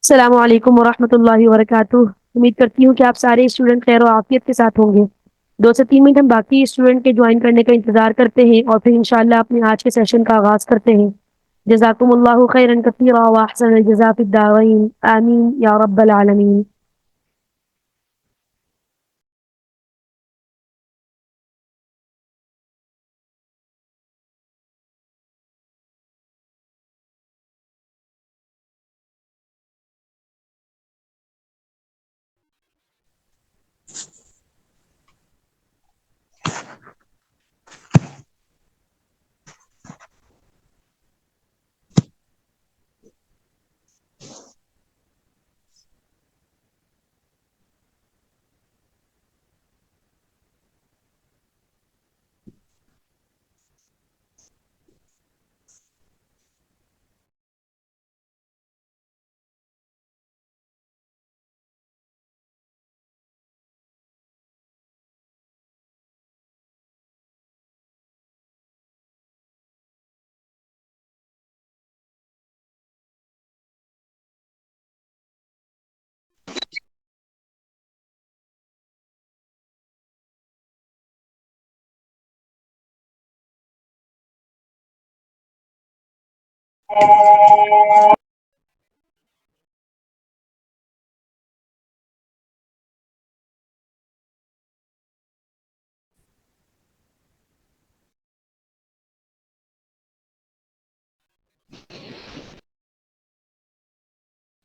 السلام علیکم ورحمۃ اللہ وبرکاتہ۔ امید کرتی ہوں کہ آپ سارے اسٹوڈنٹ خیر و عافیت کے ساتھ ہوں گے۔ 2 سے 3 منٹ ہم باقی اسٹوڈنٹ کے جوائن کرنے کا انتظار کرتے ہیں اور پھر انشاءاللہ اپنے آج کے سیشن کا آغاز کرتے ہیں۔ جزاکم اللہ خیرا کثیرا واحسن الجزاء فی الدارین، آمین یا رب العالمین۔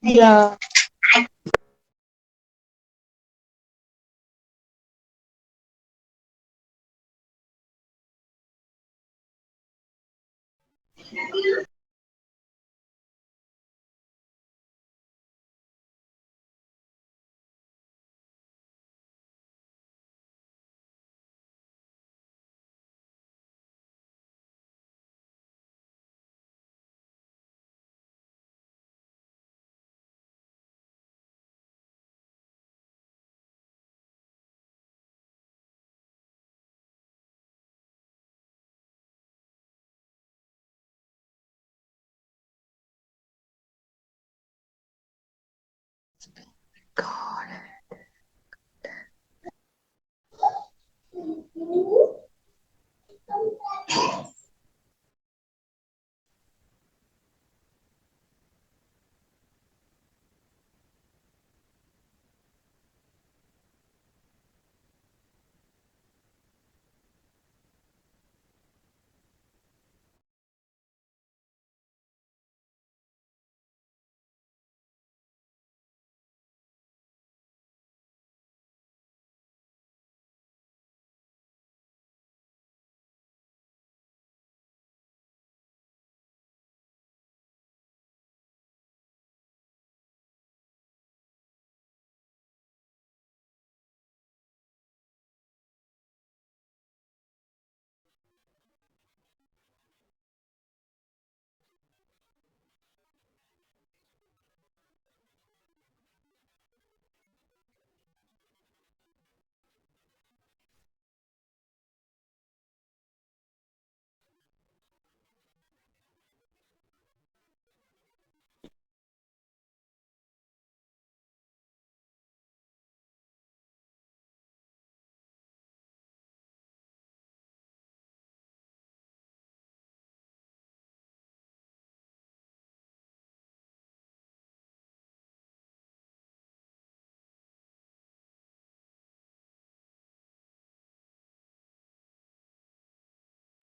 Yeah.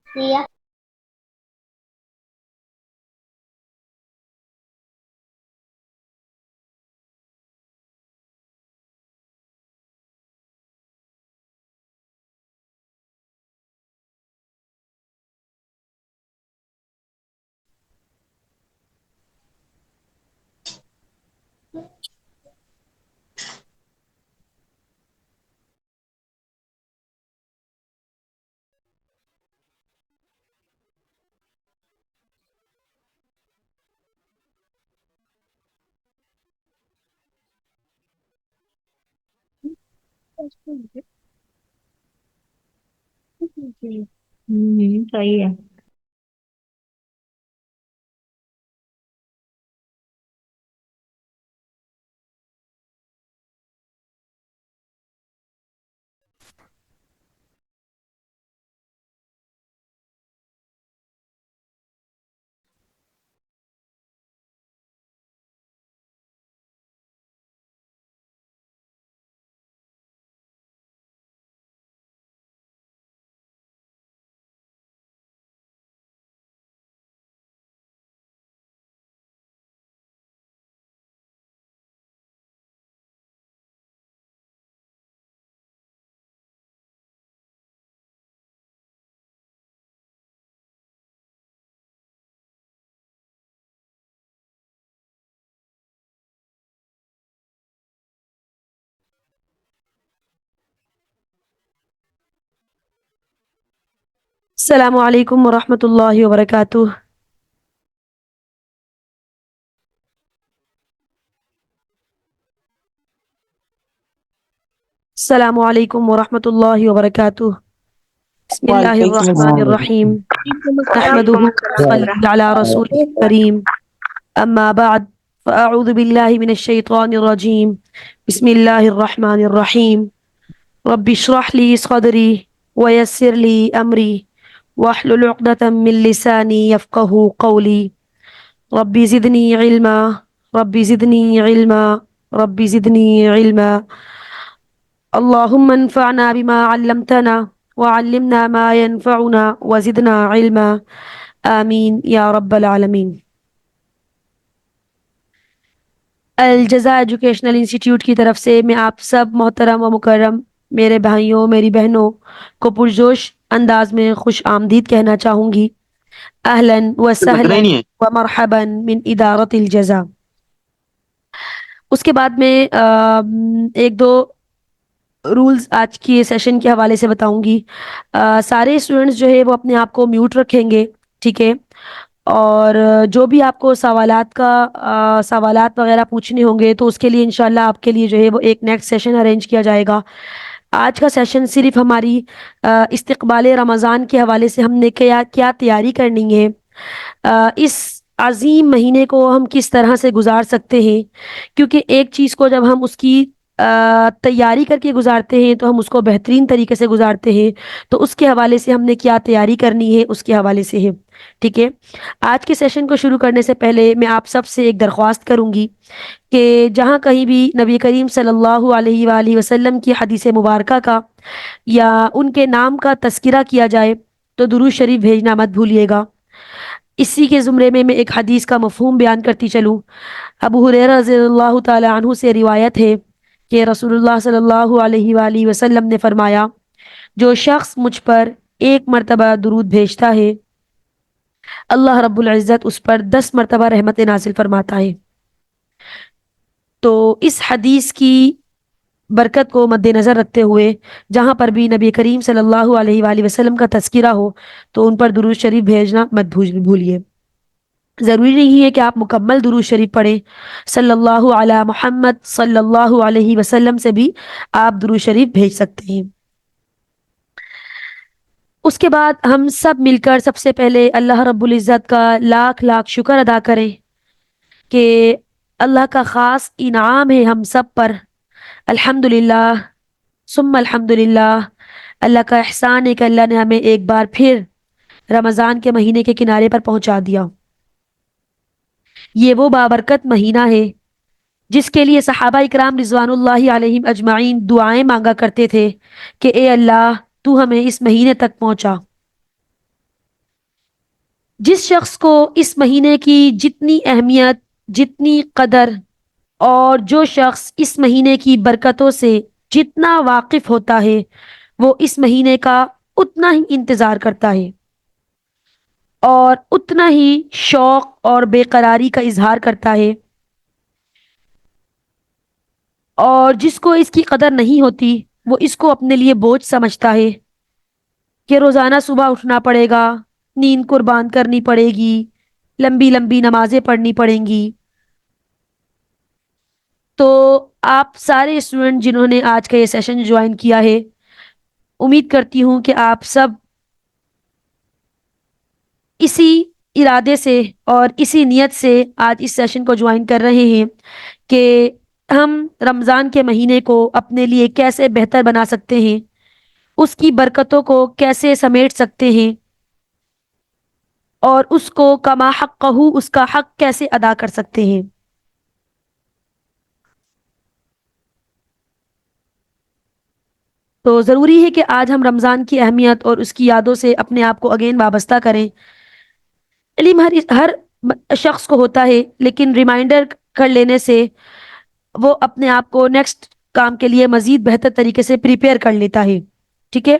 Yeah. صحیح ہے۔ السلام علیکم ورحمۃ اللہ وبرکاتہ. السلام علیکم ورحمۃ اللہ وبرکاتہ. بسم اللہ وعلیکم الرحمن السلام. الرحیم. وعلیکم نحمده السلام ونصلي على رسوله الكريم. اما بعد فاعوذ باللہ من الشیطان الرجیم. بسم اللہ الرحمن الرحیم. رب اشرح لي صدری ويسر لي امری واحلل عقدة من لسانی يفقهوا قولی. رب زدنی علما رب زدنی علما رب زدنی علما. اللهم انفعنا بما علمتنا وعلمنا ما ينفعنا وزدنا علما. آمین یا رب العالمین. الجزا ایجوکیشنل انسٹیٹیوٹ کی طرف سے میں آپ سب محترم و مکرم میرے بھائیوں میری بہنوں کو پرجوش انداز میں خوش آمدید کہنا چاہوں گی. اہلاً و سہلاً و مرحباً من ادارت الجزا. اس کے بعد میں ایک دو رولز آج کی سیشن کے حوالے سے بتاؤں گی. سارے اسٹوڈنٹس جو ہے وہ اپنے آپ کو میوٹ رکھیں گے, ٹھیک ہے, اور جو بھی آپ کو سوالات وغیرہ پوچھنے ہوں گے تو اس کے لیے انشاءاللہ آپ کے لیے جو ہے وہ ایک نیکسٹ سیشن ارینج کیا جائے گا. آج کا سیشن صرف ہماری استقبال رمضان کے حوالے سے ہم نے کیا تیاری کرنی ہے, اس عظیم مہینے کو ہم کس طرح سے گزار سکتے ہیں, کیونکہ ایک چیز کو جب ہم اس کی تیاری کر کے گزارتے ہیں تو ہم اس کو بہترین طریقے سے گزارتے ہیں. تو اس کے حوالے سے ہم نے کیا تیاری کرنی ہے اس کے حوالے سے ہے, ٹھیک ہے. آج کے سیشن کو شروع کرنے سے پہلے میں آپ سب سے ایک درخواست کروں گی کہ جہاں کہیں بھی نبی کریم صلی اللہ علیہ وآلہ وسلم کی حدیث مبارکہ کا یا ان کے نام کا تذکرہ کیا جائے تو درود شریف بھیجنا مت بھولیے گا. اسی کے زمرے میں ایک حدیث کا مفہوم بیان کرتی چلوں. ابو ہریرہ رضی اللہ تعالی عنہ سے روایت ہے کہ رسول اللہ صلی اللہ علیہ وآلہ وسلم نے فرمایا, جو شخص مجھ پر ایک مرتبہ درود بھیجتا ہے اللہ رب العزت اس پر 10 مرتبہ رحمت نازل فرماتا ہے. تو اس حدیث کی برکت کو مد نظر رکھتے ہوئے جہاں پر بھی نبی کریم صلی اللہ علیہ وآلہ وسلم کا تذکرہ ہو تو ان پر درود شریف بھیجنا مت بھولیے. ضروری نہیں ہے کہ آپ مکمل درود شریف پڑھیں, صلی اللہ علی محمد صلی اللہ علیہ وسلم سے بھی آپ درود شریف بھیج سکتے ہیں. اس کے بعد ہم سب مل کر سب سے پہلے اللہ رب العزت کا لاکھ لاکھ شکر ادا کریں کہ اللہ کا خاص انعام ہے ہم سب پر. الحمدللہ ثم الحمدللہ. اللہ کا احسان ہے کہ اللہ نے ہمیں ایک بار پھر رمضان کے مہینے کے کنارے پر پہنچا دیا. یہ وہ بابرکت مہینہ ہے جس کے لیے صحابہ اکرام رضوان اللہ علیہم اجمعین دعائیں مانگا کرتے تھے کہ اے اللہ تو ہمیں اس مہینے تک پہنچا. جس شخص کو اس مہینے کی جتنی اہمیت, جتنی قدر, اور جو شخص اس مہینے کی برکتوں سے جتنا واقف ہوتا ہے وہ اس مہینے کا اتنا ہی انتظار کرتا ہے اور اتنا ہی شوق اور بے قراری کا اظہار کرتا ہے. اور جس کو اس کی قدر نہیں ہوتی وہ اس کو اپنے لیے بوجھ سمجھتا ہے کہ روزانہ صبح اٹھنا پڑے گا, نیند قربان کرنی پڑے گی, لمبی لمبی نمازیں پڑھنی پڑیں گی. تو آپ سارے اسٹوڈنٹ جنہوں نے آج کا یہ سیشن جوائن کیا ہے, امید کرتی ہوں کہ آپ سب اسی ارادے سے اور اسی نیت سے آج اس سیشن کو جوائن کر رہے ہیں کہ ہم رمضان کے مہینے کو اپنے لیے کیسے بہتر بنا سکتے ہیں, اس کی برکتوں کو کیسے سمیٹ سکتے ہیں اور اس کو کما حقہ اس کا حق کیسے ادا کر سکتے ہیں. تو ضروری ہے کہ آج ہم رمضان کی اہمیت اور اس کی یادوں سے اپنے آپ کو اگین وابستہ کریں. علم ہر شخص کو ہوتا ہے لیکن ریمائنڈر کر لینے سے وہ اپنے آپ کو نیکسٹ کام کے لیے مزید بہتر طریقے سے پریپیئر کر لیتا ہے, ٹھیک ہے.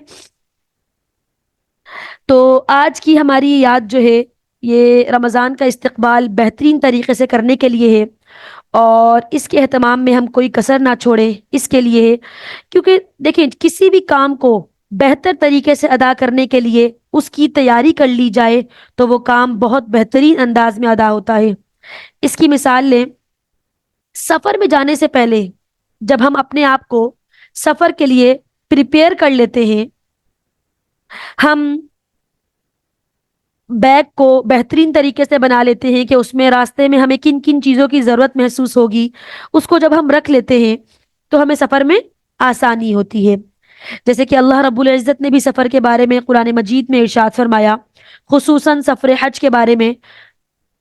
تو آج کی ہماری یاد جو ہے یہ رمضان کا استقبال بہترین طریقے سے کرنے کے لیے ہے اور اس کے اہتمام میں ہم کوئی کسر نہ چھوڑیں اس کے لیے ہے, کیونکہ دیکھیں کسی بھی کام کو بہتر طریقے سے ادا کرنے کے لیے اس کی تیاری کر لی جائے تو وہ کام بہت بہترین انداز میں ادا ہوتا ہے۔ اس کی مثال لیں، سفر میں جانے سے پہلے جب ہم اپنے آپ کو سفر کے لیے پریپیئر کر لیتے ہیں، ہم بیگ کو بہترین طریقے سے بنا لیتے ہیں کہ اس میں راستے میں ہمیں کن کن چیزوں کی ضرورت محسوس ہوگی، اس کو جب ہم رکھ لیتے ہیں تو ہمیں سفر میں آسانی ہوتی ہے۔ جیسے کہ اللہ رب العزت نے بھی سفر کے بارے میں قرآن مجید میں ارشاد فرمایا، خصوصاً سفر حج کے بارے میں،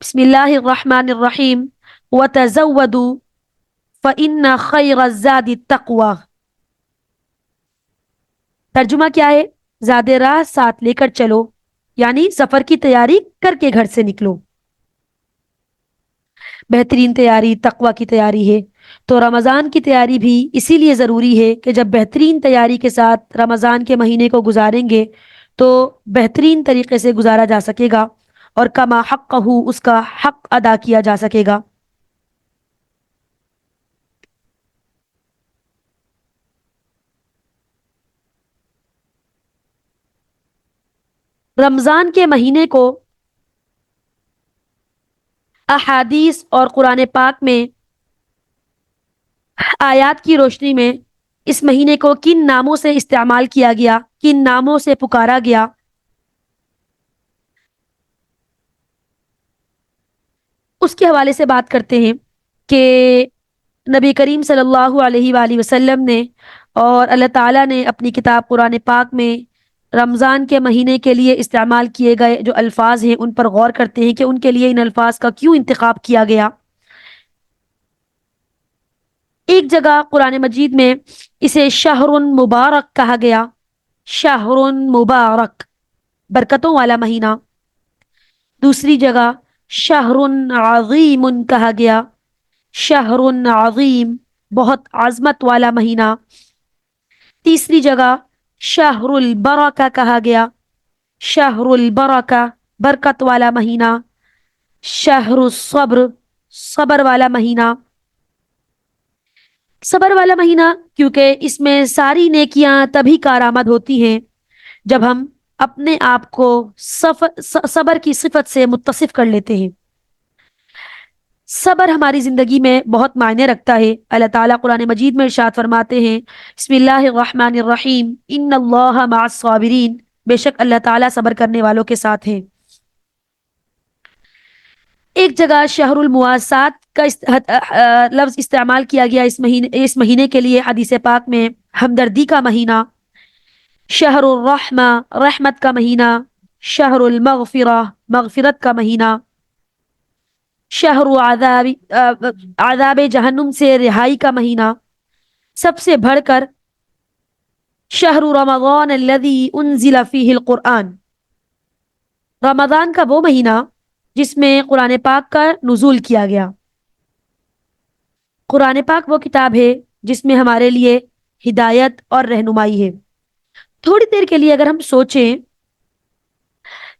بسم اللہ الرحمن الرحیم، وَتَزَوَّدُوا فَإِنَّ خَيْرَ الزَّادِ التَّقْوَى۔ ترجمہ کیا ہے؟ زیادہ راہ ساتھ لے کر چلو، یعنی سفر کی تیاری کر کے گھر سے نکلو۔ بہترین تیاری تقوی کی تیاری ہے۔ تو رمضان کی تیاری بھی اسی لیے ضروری ہے کہ جب بہترین تیاری کے ساتھ رمضان کے مہینے کو گزاریں گے تو بہترین طریقے سے گزارا جا سکے گا اور کما حقہ، اس کا حق ادا کیا جا سکے گا۔ رمضان کے مہینے کو احادیث اور قرآن پاک میں آیات کی روشنی میں اس مہینے کو کن ناموں سے استعمال کیا گیا، کن ناموں سے پکارا گیا، اس کے حوالے سے بات کرتے ہیں کہ نبی کریم صلی اللہ علیہ وآلہ وسلم نے اور اللہ تعالیٰ نے اپنی کتاب قرآن پاک میں رمضان کے مہینے کے لیے استعمال کیے گئے جو الفاظ ہیں ان پر غور کرتے ہیں کہ ان کے لیے ان الفاظ کا کیوں انتخاب کیا گیا۔ ایک جگہ قرآن مجید میں اسے شہر مبارک کہا گیا، شہر مبارک، برکتوں والا مہینہ۔ دوسری جگہ شہر عظیم کہا گیا، شہر عظیم، بہت عظمت والا مہینہ۔ تیسری جگہ شہر البرکہ کہا گیا، شہر البرکہ، برکت والا مہینہ۔ شہر الصبر، صبر والا مہینہ۔ صبر والا مہینہ کیونکہ اس میں ساری نیکیاں تبھی کارآمد ہوتی ہیں جب ہم اپنے آپ کو صبر کی صفت سے متصف کر لیتے ہیں۔ صبر ہماری زندگی میں بہت معنی رکھتا ہے۔ اللہ تعالیٰ قرآن مجید میں ارشاد فرماتے ہیں، بسم اللہ الرحمن الرحیم، ان اللہ مع الصابرین، بے شک اللہ تعالیٰ صبر کرنے والوں کے ساتھ ہیں۔ ایک جگہ شہر المواسات کا لفظ استعمال کیا گیا اس مہینے کے لیے حدیث پاک میں، ہمدردی کا مہینہ۔ شہر الرحمہ، رحمت کا مہینہ۔ شہر المغفرہ، مغفرت کا مہینہ۔ شہر عذاب جہنم سے رہائی کا مہینہ۔ سب سے بڑھ کر شہر رمضان الذی انزل فیہ القرآن، رمضان کا وہ مہینہ جس میں قرآن پاک کا نزول کیا گیا۔ قرآن پاک وہ کتاب ہے جس میں ہمارے لیے ہدایت اور رہنمائی ہے۔ تھوڑی دیر کے لیے اگر ہم سوچیں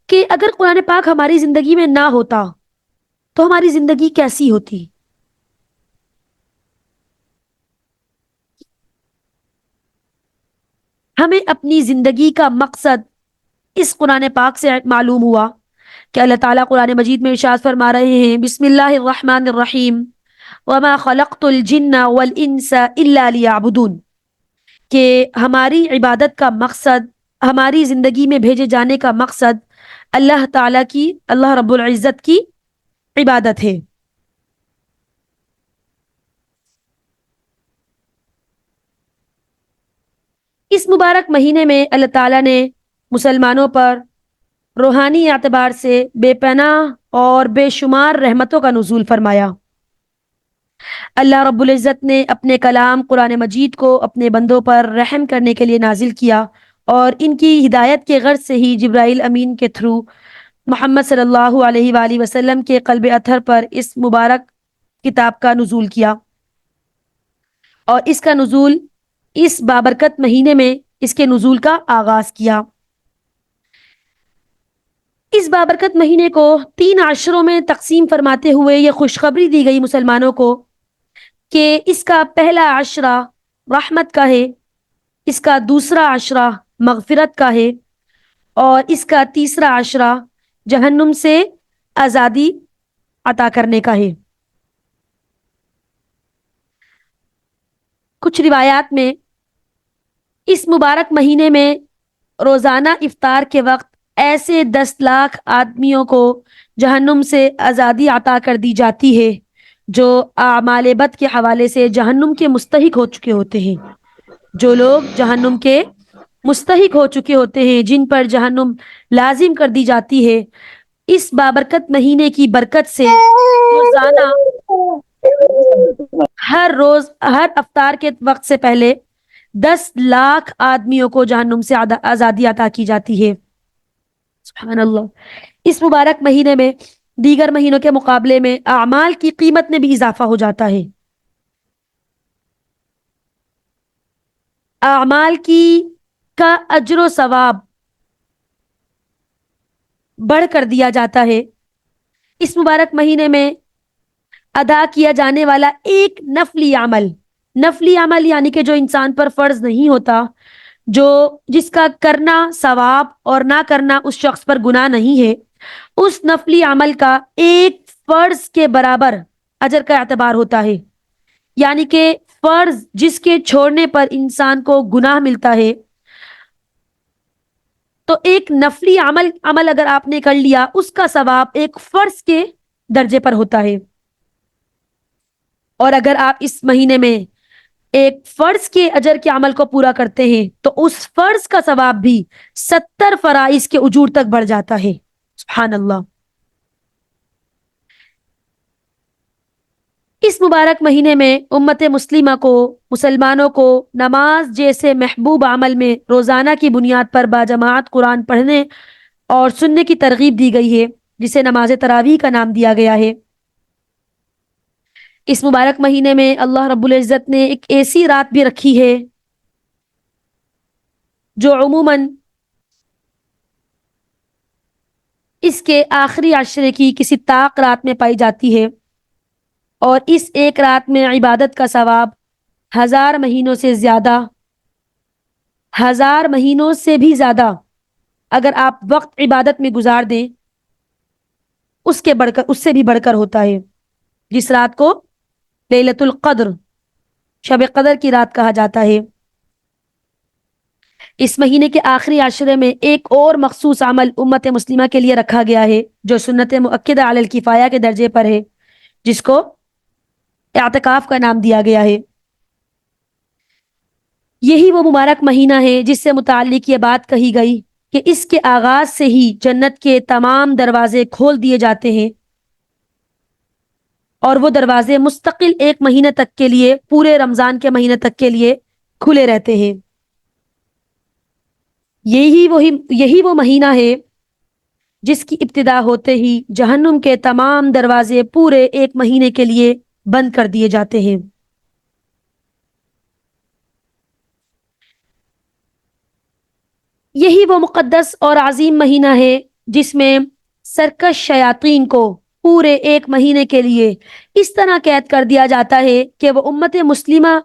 کہ اگر قرآن پاک ہماری زندگی میں نہ ہوتا تو ہماری زندگی کیسی ہوتی؟ ہمیں اپنی زندگی کا مقصد اس قرآن پاک سے معلوم ہوا کہ اللہ تعالیٰ قرآن مجید میں ارشاد فرما رہے ہیں، بسم اللہ الرحمن الرحیم، وما خلقت الجن والانس الا لیعبدون، کہ ہماری عبادت کا مقصد، ہماری زندگی میں بھیجے جانے کا مقصد اللہ تعالیٰ کی، اللہ رب العزت کی عبادت ہے۔ اس مبارک مہینے میں اللہ تعالیٰ نے مسلمانوں پر روحانی اعتبار سے بے پناہ اور بے شمار رحمتوں کا نزول فرمایا۔ اللہ رب العزت نے اپنے کلام قرآن مجید کو اپنے بندوں پر رحم کرنے کے لیے نازل کیا اور ان کی ہدایت کے غرض سے ہی جبرائیل امین کے تھرو محمد صلی اللہ علیہ وآلہ وسلم کے قلب اطہر پر اس مبارک کتاب کا نزول کیا، اور اس کا نزول اس بابرکت مہینے میں اس کے نزول کا آغاز کیا۔ اس بابرکت مہینے کو 3 عشروں میں تقسیم فرماتے ہوئے یہ خوشخبری دی گئی مسلمانوں کو کہ اس کا پہلا عشرہ رحمت کا ہے، اس کا دوسرا عشرہ مغفرت کا ہے، اور اس کا تیسرا عشرہ جہنم سے آزادی عطا کرنے کا ہے۔ کچھ روایات میں اس مبارک مہینے میں روزانہ افطار کے وقت ایسے 10 لاکھ آدمیوں کو جہنم سے آزادی عطا کر دی جاتی ہے جو اعمال بد کے حوالے سے جہنم کے مستحق ہو چکے ہوتے ہیں۔ جو لوگ جہنم کے مستحق ہو چکے ہوتے ہیں، جن پر جہنم لازم کر دی جاتی ہے، اس بابرکت مہینے کی برکت سے روزانہ ہر روز ہر افطار کے وقت سے پہلے 10 لاکھ آدمیوں کو جہنم سے آزادی عطا کی جاتی ہے۔ سبحان اللہ۔ اس مبارک مہینے میں دیگر مہینوں کے مقابلے میں اعمال کی قیمت میں بھی اضافہ ہو جاتا ہے۔ اعمال کا اجر و ثواب بڑھ کر دیا جاتا ہے۔ اس مبارک مہینے میں ادا کیا جانے والا ایک نفلی عمل یعنی کہ جو انسان پر فرض نہیں ہوتا، جس کا کرنا ثواب اور نہ کرنا اس شخص پر گناہ نہیں ہے، اس نفلی عمل کا ایک فرض کے برابر اجر کا اعتبار ہوتا ہے۔ یعنی کہ فرض جس کے چھوڑنے پر انسان کو گناہ ملتا ہے، تو ایک نفلی عمل اگر آپ نے کر لیا، اس کا ثواب ایک فرض کے درجے پر ہوتا ہے۔ اور اگر آپ اس مہینے میں ایک فرض کے اجر کے عمل کو پورا کرتے ہیں تو اس فرض کا ثواب بھی 70 فرائض کے اجور تک بڑھ جاتا ہے۔ سبحان اللہ۔ اس مبارک مہینے میں امت مسلمہ کو، مسلمانوں کو نماز جیسے محبوب عمل میں روزانہ کی بنیاد پر باجماعت قرآن پڑھنے اور سننے کی ترغیب دی گئی ہے، جسے نماز تراویح کا نام دیا گیا ہے۔ اس مبارک مہینے میں اللہ رب العزت نے ایک ایسی رات بھی رکھی ہے جو عموماً اس کے آخری عشرے کی کسی طاق رات میں پائی جاتی ہے، اور اس ایک رات میں عبادت کا ثواب 1000 مہینوں سے بھی زیادہ اگر آپ وقت عبادت میں گزار دیں، اس سے بھی بڑھ کر ہوتا ہے، جس رات کو لیلۃ القدر، شب قدر کی رات کہا جاتا ہے۔ اس مہینے کے آخری عشرے میں ایک اور مخصوص عمل امت مسلمہ کے لیے رکھا گیا ہے جو سنت مؤکدہ علی الکفایہ کے درجے پر ہے، جس کو اعتکاف کا نام دیا گیا ہے۔ یہی وہ مبارک مہینہ ہے جس سے متعلق یہ بات کہی گئی کہ اس کے آغاز سے ہی جنت کے تمام دروازے کھول دیے جاتے ہیں، اور وہ دروازے مستقل ایک مہینے تک کے لیے، پورے رمضان کے مہینے تک کے لیے کھلے رہتے ہیں۔ یہی وہ مہینہ ہے جس کی ابتدا ہوتے ہی جہنم کے تمام دروازے پورے ایک مہینے کے لیے بند کر دیے جاتے ہیں۔ یہی وہ مقدس اور عظیم مہینہ ہے جس میں سرکش شیاطین کو پورے ایک مہینے کے لیے اس طرح قید کر دیا جاتا ہے کہ وہ امت مسلمہ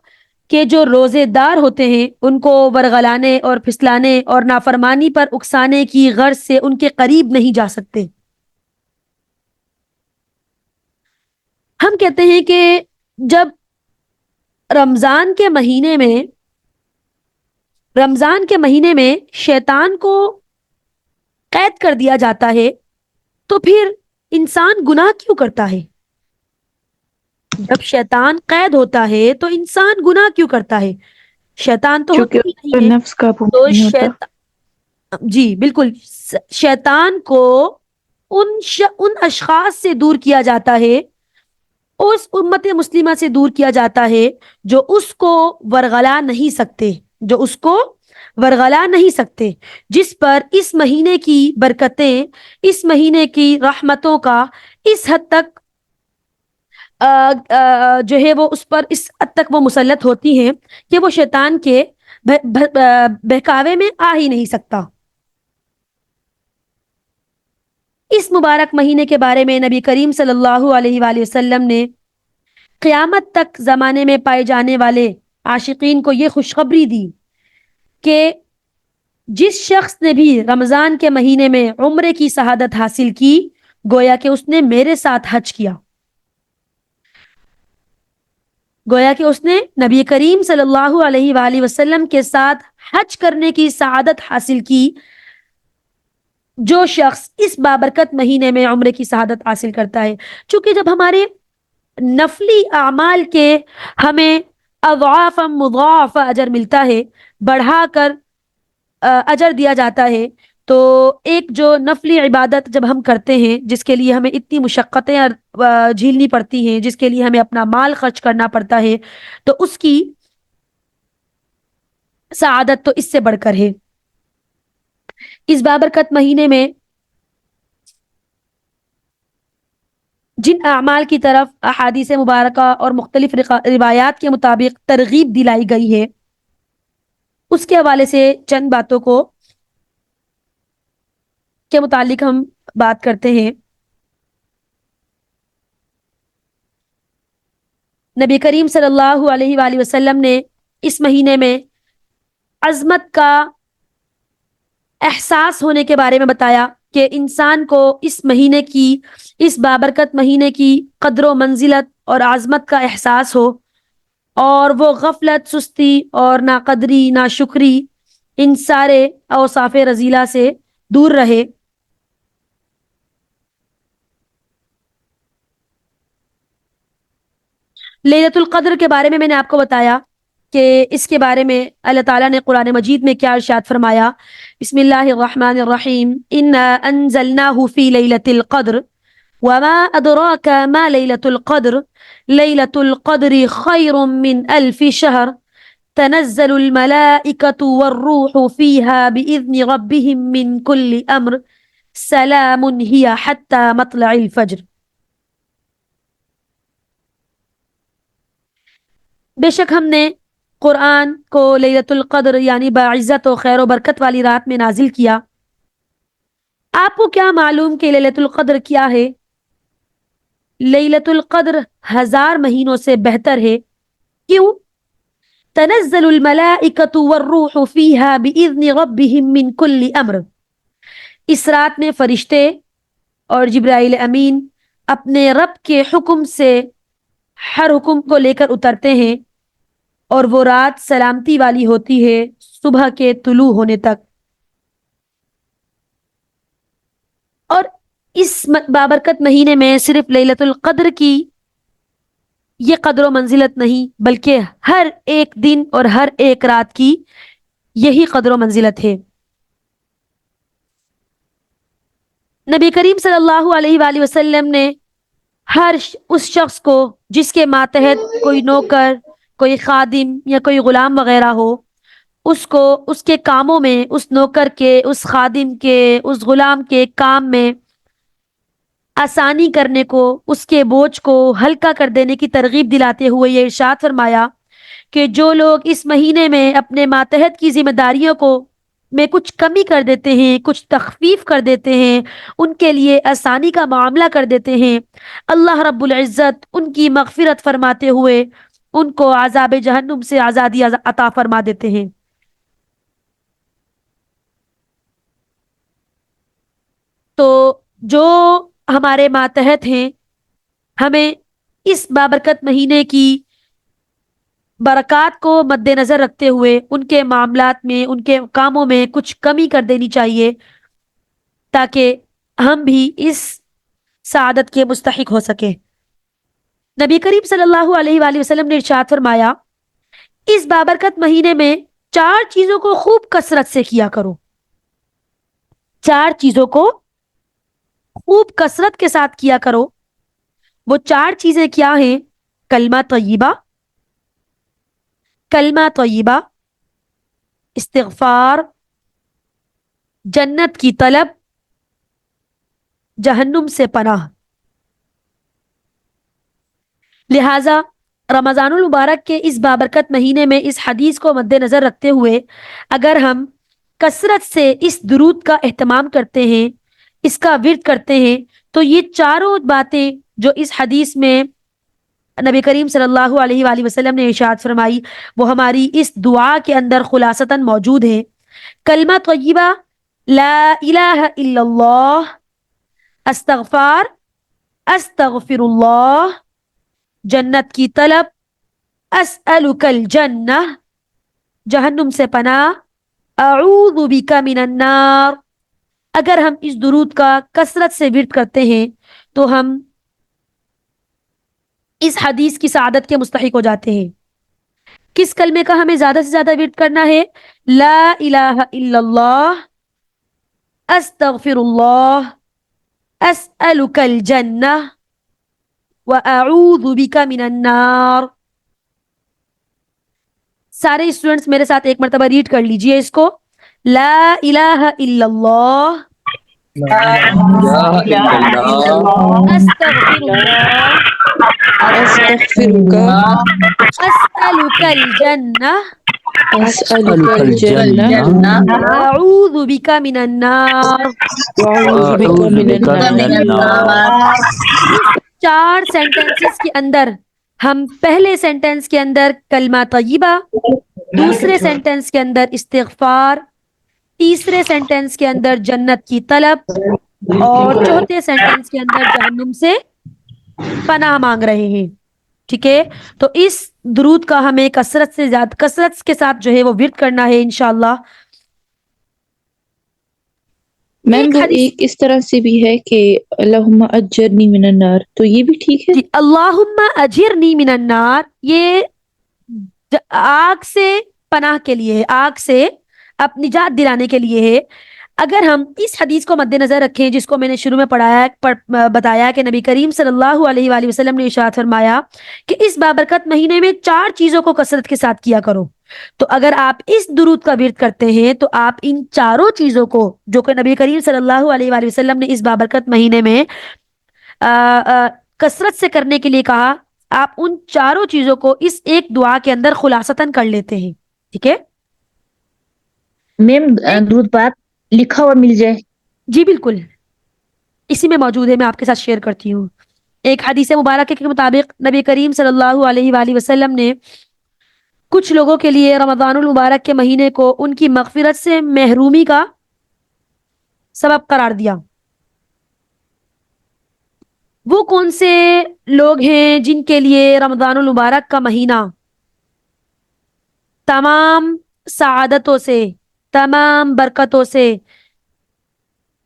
کے جو روزے دار ہوتے ہیں ان کو ورغلانے اور پھسلانے اور نافرمانی پر اکسانے کی غرض سے ان کے قریب نہیں جا سکتے۔ ہم کہتے ہیں کہ جب رمضان کے مہینے میں شیطان کو قید کر دیا جاتا ہے تو پھر انسان گناہ کیوں کرتا ہے؟ جب شیطان قید ہوتا ہے تو انسان گناہ کیوں کرتا ہے؟ شیطان تو ہوتا ہی نہیں ہے، نفس قابو تو نہیں ہوتا۔ جی بالکل، شیطان کو ان اشخاص سے دور کیا جاتا ہے، اس امت مسلمہ سے دور کیا جاتا ہے جو اس کو ورغلا نہیں سکتے، جس پر اس مہینے کی برکتیں، اس مہینے کی رحمتوں کا اس حد تک جو ہے وہ اس پر اس حد تک وہ مسلط ہوتی ہیں کہ وہ شیطان کے بہکاوے میں آ ہی نہیں سکتا۔ اس مبارک مہینے کے بارے میں نبی کریم صلی اللہ علیہ وآلہ وسلم نے قیامت تک زمانے میں پائے جانے والے عاشقین کو یہ خوشخبری دی کہ جس شخص نے بھی رمضان کے مہینے میں عمرے کی شہادت حاصل کی گویا کہ اس نے میرے ساتھ حج کیا، گویا کہ اس نے نبی کریم صلی اللہ علیہ وآلہ وسلم کے ساتھ حج کرنے کی سعادت حاصل کی۔ جو شخص اس بابرکت مہینے میں عمرے کی سعادت حاصل کرتا ہے، چونکہ جب ہمارے نفلی اعمال کے ہمیں اضعاف مضاعف اجر ملتا ہے، بڑھا کر اجر دیا جاتا ہے، تو ایک جو نفلی عبادت جب ہم کرتے ہیں جس کے لیے ہمیں اتنی مشقتیں جھیلنی پڑتی ہیں، جس کے لیے ہمیں اپنا مال خرچ کرنا پڑتا ہے، تو اس کی سعادت تو اس سے بڑھ کر ہے۔ اس بابرکت مہینے میں جن اعمال کی طرف احادیث مبارکہ اور مختلف روایات کے مطابق ترغیب دلائی گئی ہے، اس کے حوالے سے چند باتوں کو کے متعلق ہم بات کرتے ہیں۔ نبی کریم صلی اللہ علیہ وآلہ وسلم نے اس مہینے میں عظمت کا احساس ہونے کے بارے میں بتایا کہ انسان کو اس مہینے کی، اس بابرکت مہینے کی قدر و منزلت اور عظمت کا احساس ہو، اور وہ غفلت، سستی اور ناقدری، ناشکری، ان سارے اوصاف رذیلہ سے دور رہے۔ لیلۃ القدر کے بارے میں نے آپ کو بتایا کہ اس کے بارے میں اللہ تعالیٰ نے قرآن مجید میں کیا ارشاد فرمایا۔ بسم اللہ الرحمن الرحیم، انا انزلناہ فی لیلۃ القدر وما ادراک ما لیلۃ القدر، لیلۃ القدر خیر من الف شہر تنزل الملائکۃ والروح فیہا بإذن ربہم من کل امر سلام ہی حتی مطلع الفجر۔ بے شک ہم نے قرآن کو لیلۃ القدر یعنی باعزت و خیر و برکت والی رات میں نازل کیا۔ آپ کو کیا معلوم کہ لیلۃ القدر کیا ہے؟ لیلۃ القدر 1000 مہینوں سے بہتر ہے۔ کیوں؟ تنزل الملائکۃ والروح فیہا بإذن ربہم من کل امر، اس رات میں فرشتے اور جبرائیل امین اپنے رب کے حکم سے ہر حکم کو لے کر اترتے ہیں، اور وہ رات سلامتی والی ہوتی ہے صبح کے طلوع ہونے تک۔ اور اس بابرکت مہینے میں صرف لیلۃ القدر کی یہ قدر و منزلت نہیں، بلکہ ہر ایک دن اور ہر ایک رات کی یہی قدر و منزلت ہے۔ نبی کریم صلی اللہ علیہ وآلہ وسلم نے ہر اس شخص کو جس کے ماتحت کوئی نوکر، کوئی خادم یا کوئی غلام وغیرہ ہو، اس کو اس کے کاموں میں، اس نوکر کے، اس خادم کے، اس غلام کے کام میں آسانی کرنے کو، اس کے بوجھ کو ہلکا کر دینے کی ترغیب دلاتے ہوئے یہ ارشاد فرمایا کہ جو لوگ اس مہینے میں اپنے ماتحت کی ذمہ داریوں کو میں کچھ کمی کر دیتے ہیں، کچھ تخفیف کر دیتے ہیں، ان کے لیے آسانی کا معاملہ کر دیتے ہیں، اللہ رب العزت ان کی مغفرت فرماتے ہوئے ان کو عذاب جہنم سے آزادی عطا فرما دیتے ہیں۔ تو جو ہمارے ماتحت ہیں، ہمیں اس بابرکت مہینے کی برکات کو مد نظر رکھتے ہوئے ان کے معاملات میں، ان کے کاموں میں کچھ کمی کر دینی چاہیے، تاکہ ہم بھی اس سعادت کے مستحق ہو سکیں۔ نبی کریم صلی اللہ علیہ وآلہ وسلم نے ارشاد فرمایا، اس بابرکت مہینے میں 4 چیزوں کو خوب کثرت سے کیا کرو۔ 4 چیزوں کو خوب کثرت کے ساتھ کیا کرو۔ وہ 4 چیزیں کیا ہیں؟ کلمہ طیبہ، کلمہ طیبہ، استغفار، جنت کی طلب، جہنم سے پناہ۔ لہٰذا رمضان المبارک کے اس بابرکت مہینے میں اس حدیث کو مد نظر رکھتے ہوئے اگر ہم کثرت سے اس درود کا اہتمام کرتے ہیں، اس کا ورد کرتے ہیں، تو یہ 4 باتیں جو اس حدیث میں نبی کریم صلی اللہ علیہ وآلہ وسلم نے ارشاد فرمائی وہ ہماری اس دعا کے اندر خلاصتاً موجود ہیں کلمہ طیبہ لا الہ الا اللہ، استغفار، استغفر اللہ، جنت کی طلب، اسألک الجنہ، جہنم سے پناہ، اعوذ بک من النار۔ اگر ہم اس درود کا کثرت سے ورد کرتے ہیں تو ہم اس حدیث کی سعادت کے مستحق ہو جاتے ہیں۔ کس کلمے کا ہمیں زیادہ سے زیادہ ورد کرنا ہے؟ لا الہ الا اللہ، استغفر اللہ، اسألک الجنہ، واعوذ بک من النار۔ سارے اسٹوڈنٹس میرے ساتھ ایک مرتبہ ریڈ کر لیجئے اس کو۔ لا الہ الا اللہ، استغفر اللہ، أستغفرك اسألک الجنہ، أسألك الجنة اعوذ بک من النار۔ وأعوذ بك من النار۔ 4 سینٹنسز کے اندر ہم پہلے سینٹنس کے اندر کلمہ طیبہ، دوسرے سینٹنس کے اندر استغفار، تیسرے سینٹنس کے اندر جنت کی طلب، اور چوتھے سینٹنس کے اندر جہنم سے پناہ مانگ رہے ہیں۔ ٹھیک ہے، تو اس درود کا ہمیں کثرت کے ساتھ جو ہے وہ ورد کرنا ہے انشاءاللہ۔ میم وہ حدیث، ایک اس طرح سے بھی ہے کہ اللہم اجرنی من النار، تو یہ بھی ٹھیک ہے؟ جی، اللہم اجرنی من النار، یہ آگ سے پناہ کے لیے ہے، آگ سے اپنی نجات دلانے کے لیے ہے۔ اگر ہم اس حدیث کو مد نظر رکھیں، جس کو میں نے شروع میں بتایا کہ نبی کریم صلی اللہ علیہ وآلہ وسلم نے ارشاد فرمایا کہ اس بابرکت مہینے میں 4 چیزوں کو کثرت کے ساتھ کیا کرو، تو اگر آپ اس درود کا ورد کرتے ہیں تو آپ ان چاروں چیزوں کو جو کہ نبی کریم صلی اللہ علیہ وآلہ وسلم نے اس بابرکت مہینے میں کثرت سے کرنے کے لیے کہا، آپ ان چاروں چیزوں کو اس ایک دعا کے اندر خلاصتاً کر لیتے ہیں۔ ٹھیک ہے میم، درود پاک لکھا ہوا مل جائے؟ جی بالکل، اسی میں موجود ہے، میں آپ کے ساتھ شیئر کرتی ہوں۔ ایک حدیث مبارکہ کے مطابق نبی کریم صلی اللہ علیہ وآلہ وسلم نے کچھ لوگوں کے لیے رمضان المبارک کے مہینے کو ان کی مغفرت سے محرومی کا سبب قرار دیا۔ وہ کون سے لوگ ہیں جن کے لیے رمضان المبارک کا مہینہ تمام سعادتوں سے، تمام برکتوں سے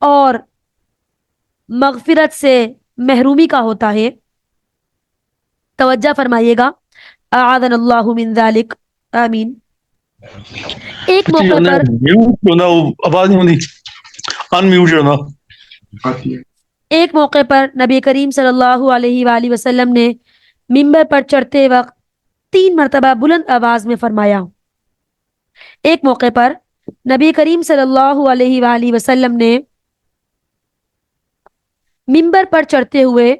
اور مغفرت سے محرومی کا ہوتا ہے؟ توجہ فرمائیے گا، اعاذنا اللہ من ذالک، آمین۔ ایک موقع پر میوٹ ہونا، آواز نہیں ہوتی، ان میوٹ ہونا۔ ایک موقع پر نبی کریم صلی اللہ علیہ وآلہ وسلم نے منبر پر چڑھتے وقت 3 مرتبہ بلند آواز میں فرمایا۔ ایک موقع پر نبی کریم صلی اللہ علیہ وآلہ وسلم نے منبر پر چڑھتے ہوئے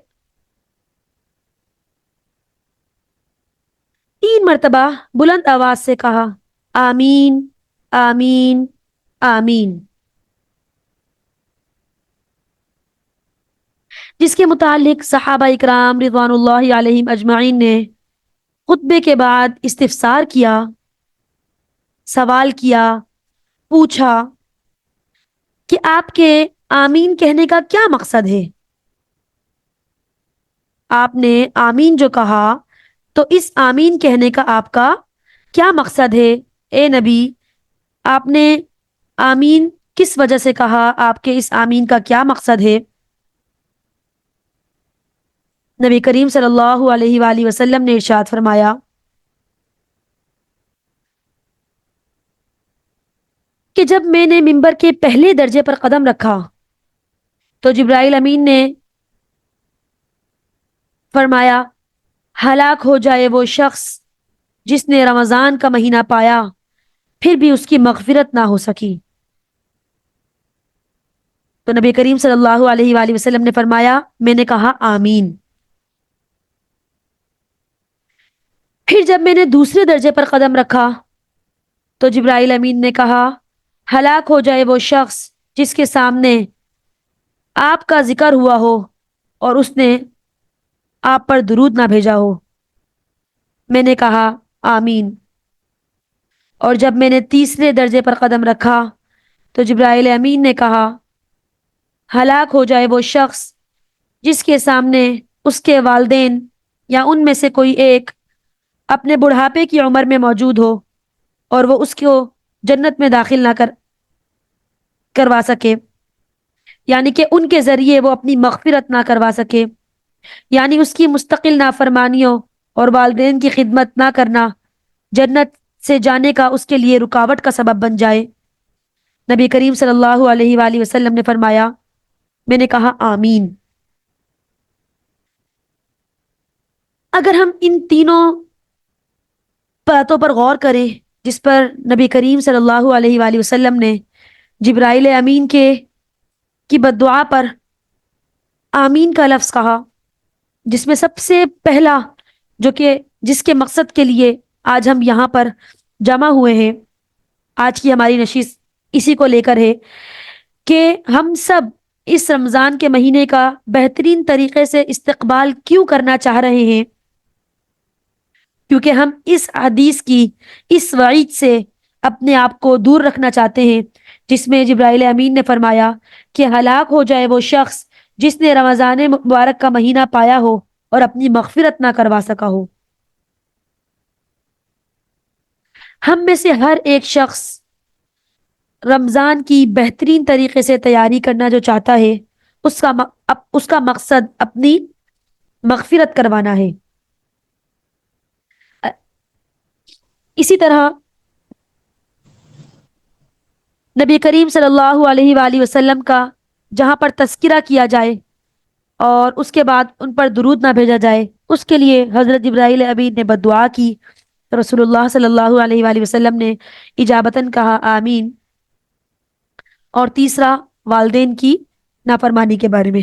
3 مرتبہ بلند آواز سے کہا، آمین، آمین، آمین، جس کے متعلق صحابہ اکرام رضوان اللہ علیہم اجمعین نے خطبے کے بعد استفسار کیا، سوال کیا، پوچھا کہ آپ کے آمین کہنے کا کیا مقصد ہے؟ آپ نے آمین جو کہا تو اس آمین کہنے کا آپ کا کیا مقصد ہے؟ اے نبی، آپ نے آمین کس وجہ سے کہا؟ آپ کے اس آمین کا کیا مقصد ہے؟ نبی کریم صلی اللہ علیہ وآلہ وسلم نے ارشاد فرمایا کہ جب میں نے منبر کے پہلے درجے پر قدم رکھا تو جبرائیل امین نے فرمایا، ہلاک ہو جائے وہ شخص جس نے رمضان کا مہینہ پایا پھر بھی اس کی مغفرت نہ ہو سکی۔ تو نبی کریم صلی اللہ علیہ وآلہ وسلم نے فرمایا، میں نے کہا آمین۔ پھر جب میں نے دوسرے درجے پر قدم رکھا تو جبرائیل امین نے کہا، ہلاک ہو جائے وہ شخص جس کے سامنے آپ کا ذکر ہوا ہو اور اس نے آپ پر درود نہ بھیجا ہو۔ میں نے کہا آمین۔ اور جب میں نے تیسرے درجے پر قدم رکھا تو جبرائیل امین نے کہا ہلاک ہو جائے وہ شخص جس کے سامنے اس کے والدین یا ان میں سے کوئی ایک اپنے بڑھاپے کی عمر میں موجود ہو اور وہ اس کو جنت میں داخل نہ کروا سکے، یعنی کہ ان کے ذریعے وہ اپنی مغفرت نہ کروا سکے، یعنی اس کی مستقل نافرمانیوں اور والدین کی خدمت نہ کرنا جنت سے جانے کا اس کے لیے رکاوٹ کا سبب بن جائے۔ نبی کریم صلی اللہ علیہ وآلہ وسلم نے فرمایا، میں نے کہا آمین۔ اگر ہم ان تینوں باتوں پر غور کریں جس پر نبی کریم صلی اللہ علیہ وآلہ وسلم نے جبرائیل امین کی بددعا پر آمین کا لفظ کہا، جس میں سب سے پہلا جس کے مقصد کے لیے آج ہم یہاں پر جمع ہوئے ہیں، آج کی ہماری نشست اسی کو لے کر ہے کہ ہم سب اس رمضان کے مہینے کا بہترین طریقے سے استقبال کیوں کرنا چاہ رہے ہیں، کیونکہ ہم اس حدیث کی اس وعید سے اپنے آپ کو دور رکھنا چاہتے ہیں جس میں جبرائیل امین نے فرمایا کہ ہلاک ہو جائے وہ شخص جس نے رمضان مبارک کا مہینہ پایا ہو اور اپنی مغفرت نہ کروا سکا ہو۔ ہم میں سے ہر ایک شخص رمضان کی بہترین طریقے سے تیاری کرنا جو چاہتا ہے، اس کا مقصد اپنی مغفرت کروانا ہے۔ اسی طرح نبی کریم صلی اللہ علیہ وآلہ وسلم کا جہاں پر تذکرہ کیا جائے اور اس کے بعد ان پر درود نہ بھیجا جائے، اس کے لیے حضرت جبرائیل امین نے بددعا کی، رسول اللہ صلی اللہ علیہ وآلہ وسلم نے اجابتاً کہا آمین۔ اور تیسرا والدین کی نافرمانی کے بارے میں،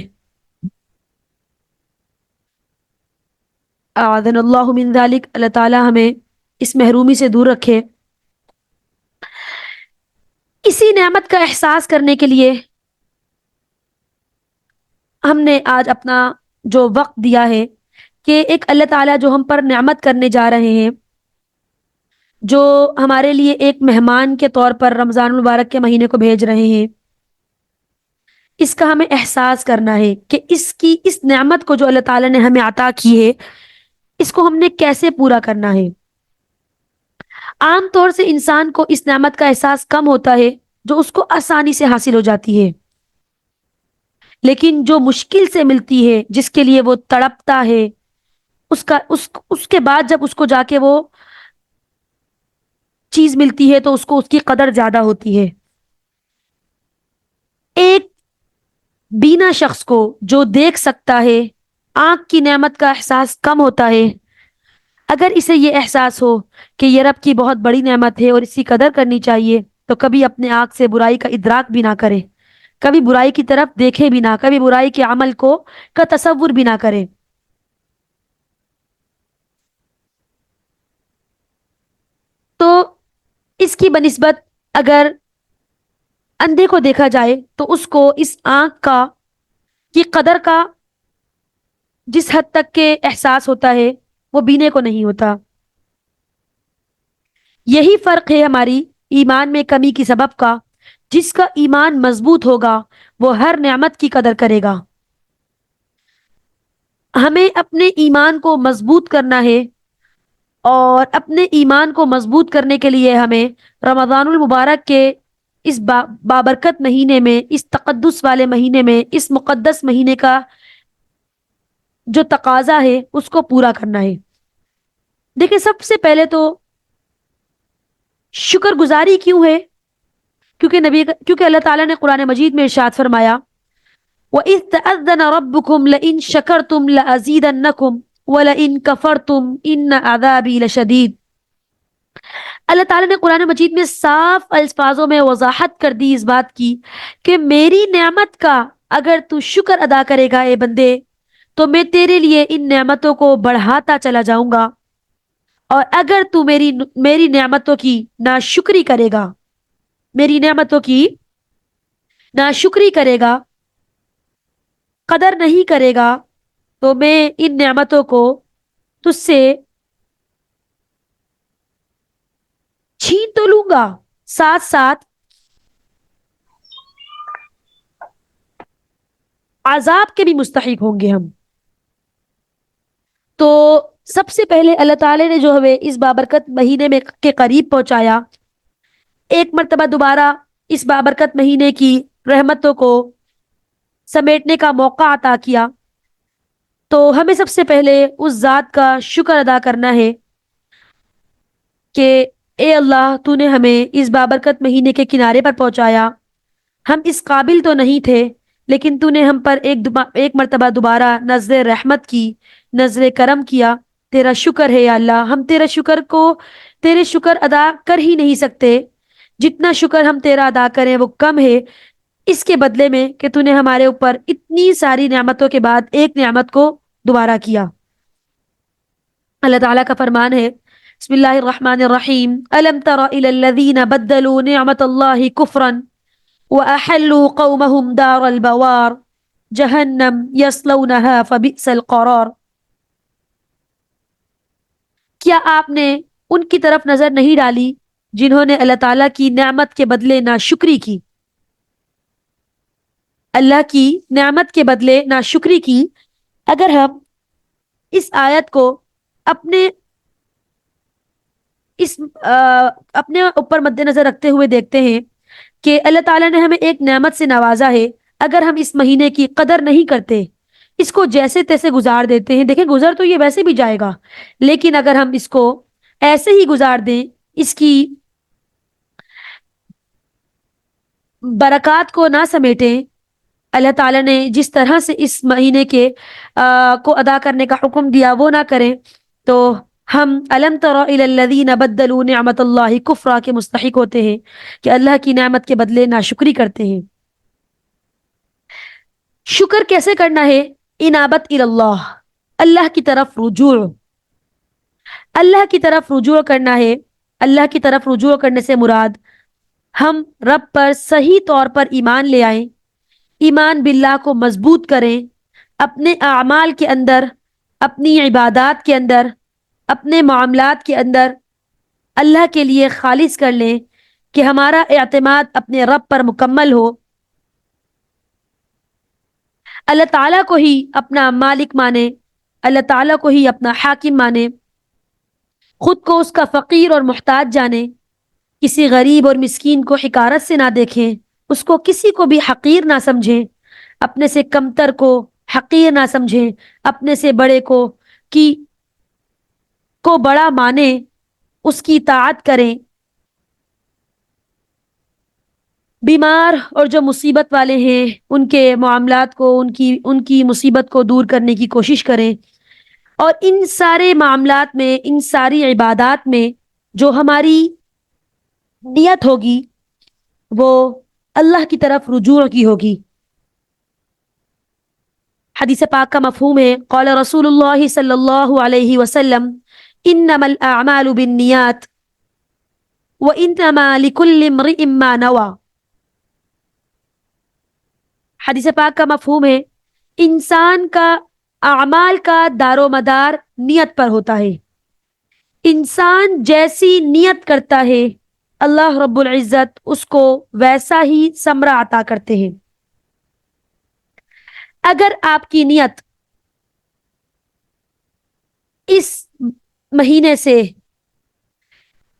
اعاذنا اللہ من ذالک، اللہ تعالی ہمیں اس محرومی سے دور رکھے۔ اسی نعمت کا احساس کرنے کے لیے ہم نے آج اپنا جو وقت دیا ہے کہ ایک اللہ تعالیٰ جو ہم پر نعمت کرنے جا رہے ہیں، جو ہمارے لیے ایک مہمان کے طور پر رمضان المبارک کے مہینے کو بھیج رہے ہیں، اس کا ہمیں احساس کرنا ہے کہ اس نعمت کو جو اللہ تعالیٰ نے ہمیں عطا کی ہے، اس کو ہم نے کیسے پورا کرنا ہے۔ عام طور سے انسان کو اس نعمت کا احساس کم ہوتا ہے جو اس کو آسانی سے حاصل ہو جاتی ہے، لیکن جو مشکل سے ملتی ہے، جس کے لیے وہ تڑپتا ہے، اس کے بعد جب اس کو جا کے وہ چیز ملتی ہے تو اس کو اس کی قدر زیادہ ہوتی ہے۔ ایک بینا شخص کو جو دیکھ سکتا ہے، آنکھ کی نعمت کا احساس کم ہوتا ہے، اگر اسے یہ احساس ہو کہ یہ رب کی بہت بڑی نعمت ہے اور اس کی قدر کرنی چاہیے، تو کبھی اپنے آنکھ سے برائی کا ادراک بھی نہ کرے، کبھی برائی کی طرف دیکھے بھی نہ، کبھی برائی کے عمل کا تصور بھی نہ کرے۔ تو اس کی بنسبت اگر اندھے کو دیکھا جائے تو اس کو اس آنکھ کی قدر کا جس حد تک کے احساس ہوتا ہے وہ بینے کو نہیں ہوتا۔ یہی فرق ہے ہماری ایمان میں کمی کی سبب کا۔ جس کا ایمان مضبوط ہوگا وہ ہر نعمت کی قدر کرے گا۔ ہمیں اپنے ایمان کو مضبوط کرنا ہے، اور اپنے ایمان کو مضبوط کرنے کے لیے ہمیں رمضان المبارک کے اس بابرکت مہینے میں، اس تقدس والے مہینے میں، اس مقدس مہینے کا جو تقاضا ہے اس کو پورا کرنا ہے۔ دیکھیں، سب سے پہلے تو شکر گزاری کیوں ہے؟ کیونکہ اللہ تعالیٰ نے قرآن مجید میں ارشاد فرمایا وَإِذْ تَأَذَّنَ رَبُّكُمْ لَئِن شَكَرْتُمْ لَأَزِيدَنَّكُمْ وَلَئِن كَفَرْتُمْ إِنَّ عَذَابِي لَشَدِيدٌ۔ اللہ تعالیٰ نے قرآن مجید میں صاف الفاظوں میں وضاحت کر دی اس بات کی کہ میری نعمت کا اگر تو شکر ادا کرے گا اے بندے، تو میں تیرے لیے ان نعمتوں کو بڑھاتا چلا جاؤں گا، اور اگر تو میری نعمتوں کی ناشکری کرے گا، میری نعمتوں کی ناشکری کرے گا، قدر نہیں کرے گا، تو میں ان نعمتوں کو تجھ سے چھین تو لوں گا، ساتھ ساتھ عذاب کے بھی مستحق ہوں گے ہم. تو سب سے پہلے اللہ تعالی نے جو ہمیں اس بابرکت مہینے میں کے قریب پہنچایا، ایک مرتبہ دوبارہ اس بابرکت مہینے کی رحمتوں کو سمیٹنے کا موقع عطا کیا، تو ہمیں سب سے پہلے اس ذات کا شکر ادا کرنا ہے کہ اے اللہ، تو نے ہمیں اس بابرکت مہینے کے کنارے پر پہنچایا. ہم اس قابل تو نہیں تھے، لیکن تو نے ہم پر ایک مرتبہ دوبارہ نظر رحمت کی، نظر کرم کیا. تیرا شکر ہے یا اللہ. ہم تیرے شکر ادا کر ہی نہیں سکتے. جتنا شکر ہم تیرا ادا کریں وہ کم ہے، اس کے بدلے میں کہ تو نے ہمارے اوپر اتنی ساری نعمتوں کے بعد ایک نعمت کو دوبارہ کیا. اللہ تعالیٰ کا فرمان ہے، بسم اللہ الرحمن الرحیم، الم تر الی الذین بدلوا نعمت اللہ کفرا وَأَحَلُّوا قَوْمَهُمْ دَارَ الْبَوَارِ جَهَنَّمْ يَصْلَوْنَهَا فَبِئْسَ الْقَرَارُ. کیا آپ نے ان کی طرف نظر نہیں ڈالی جنہوں نے اللہ تعالیٰ کی نعمت کے بدلے ناشکری کی؟ اللہ کی نعمت کے بدلے ناشکری کی. اگر ہم اس آیت کو اپنے اوپر مد نظر رکھتے ہوئے دیکھتے ہیں کہ اللہ تعالیٰ نے ہمیں ایک نعمت سے نوازا ہے، اگر ہم اس مہینے کی قدر نہیں کرتے، اس کو جیسے تیسے گزار دیتے ہیں، دیکھیں گزر تو یہ ویسے بھی جائے گا، لیکن اگر ہم اس کو ایسے ہی گزار دیں، اس کی برکات کو نہ سمیٹیں، اللہ تعالیٰ نے جس طرح سے اس مہینے کے کو ادا کرنے کا حکم دیا وہ نہ کریں، تو ہم الم تر الی الذین بدلوا نعمت اللہ کفرا کے مستحق ہوتے ہیں کہ اللہ کی نعمت کے بدلے ناشکری کرتے ہیں. شکر کیسے کرنا ہے؟ انابت الی اللہ، اللہ کی طرف رجوع. اللہ کی طرف رجوع کرنا ہے. اللہ کی طرف رجوع کرنے سے مراد ہم رب پر صحیح طور پر ایمان لے آئیں، ایمان باللہ کو مضبوط کریں، اپنے اعمال کے اندر، اپنی عبادات کے اندر، اپنے معاملات کے اندر اللہ کے لیے خالص کر لیں کہ ہمارا اعتماد اپنے رب پر مکمل ہو، اللہ تعالیٰ کو ہی اپنا مالک مانے، اللہ تعالیٰ کو ہی اپنا حاکم مانے، خود کو اس کا فقیر اور محتاج جانے، کسی غریب اور مسکین کو حقارت سے نہ دیکھیں، اس کو کسی کو بھی حقیر نہ سمجھیں، اپنے سے کمتر کو حقیر نہ سمجھیں، اپنے سے بڑے کو بڑا مانے، اس کی اطاعت کریں. بیمار اور جو مصیبت والے ہیں ان کے معاملات کو، ان کی مصیبت کو دور کرنے کی کوشش کریں، اور ان سارے معاملات میں، ان ساری عبادات میں جو ہماری نیت ہوگی وہ اللہ کی طرف رجوع کی ہوگی. حدیث پاک کا مفہوم ہے، قال رسول اللہ صلی اللہ علیہ وسلم انما الاعمال بالنیات وانما لکل امرئ ما نوى. حدیث پاک کا مفہوم ہے، انسان کا اعمال کا دار و مدار نیت پر ہوتا ہے. انسان جیسی نیت کرتا ہے اللہ رب العزت اس کو ویسا ہی ثمرہ عطا کرتے ہیں. اگر آپ کی نیت اس مہینے سے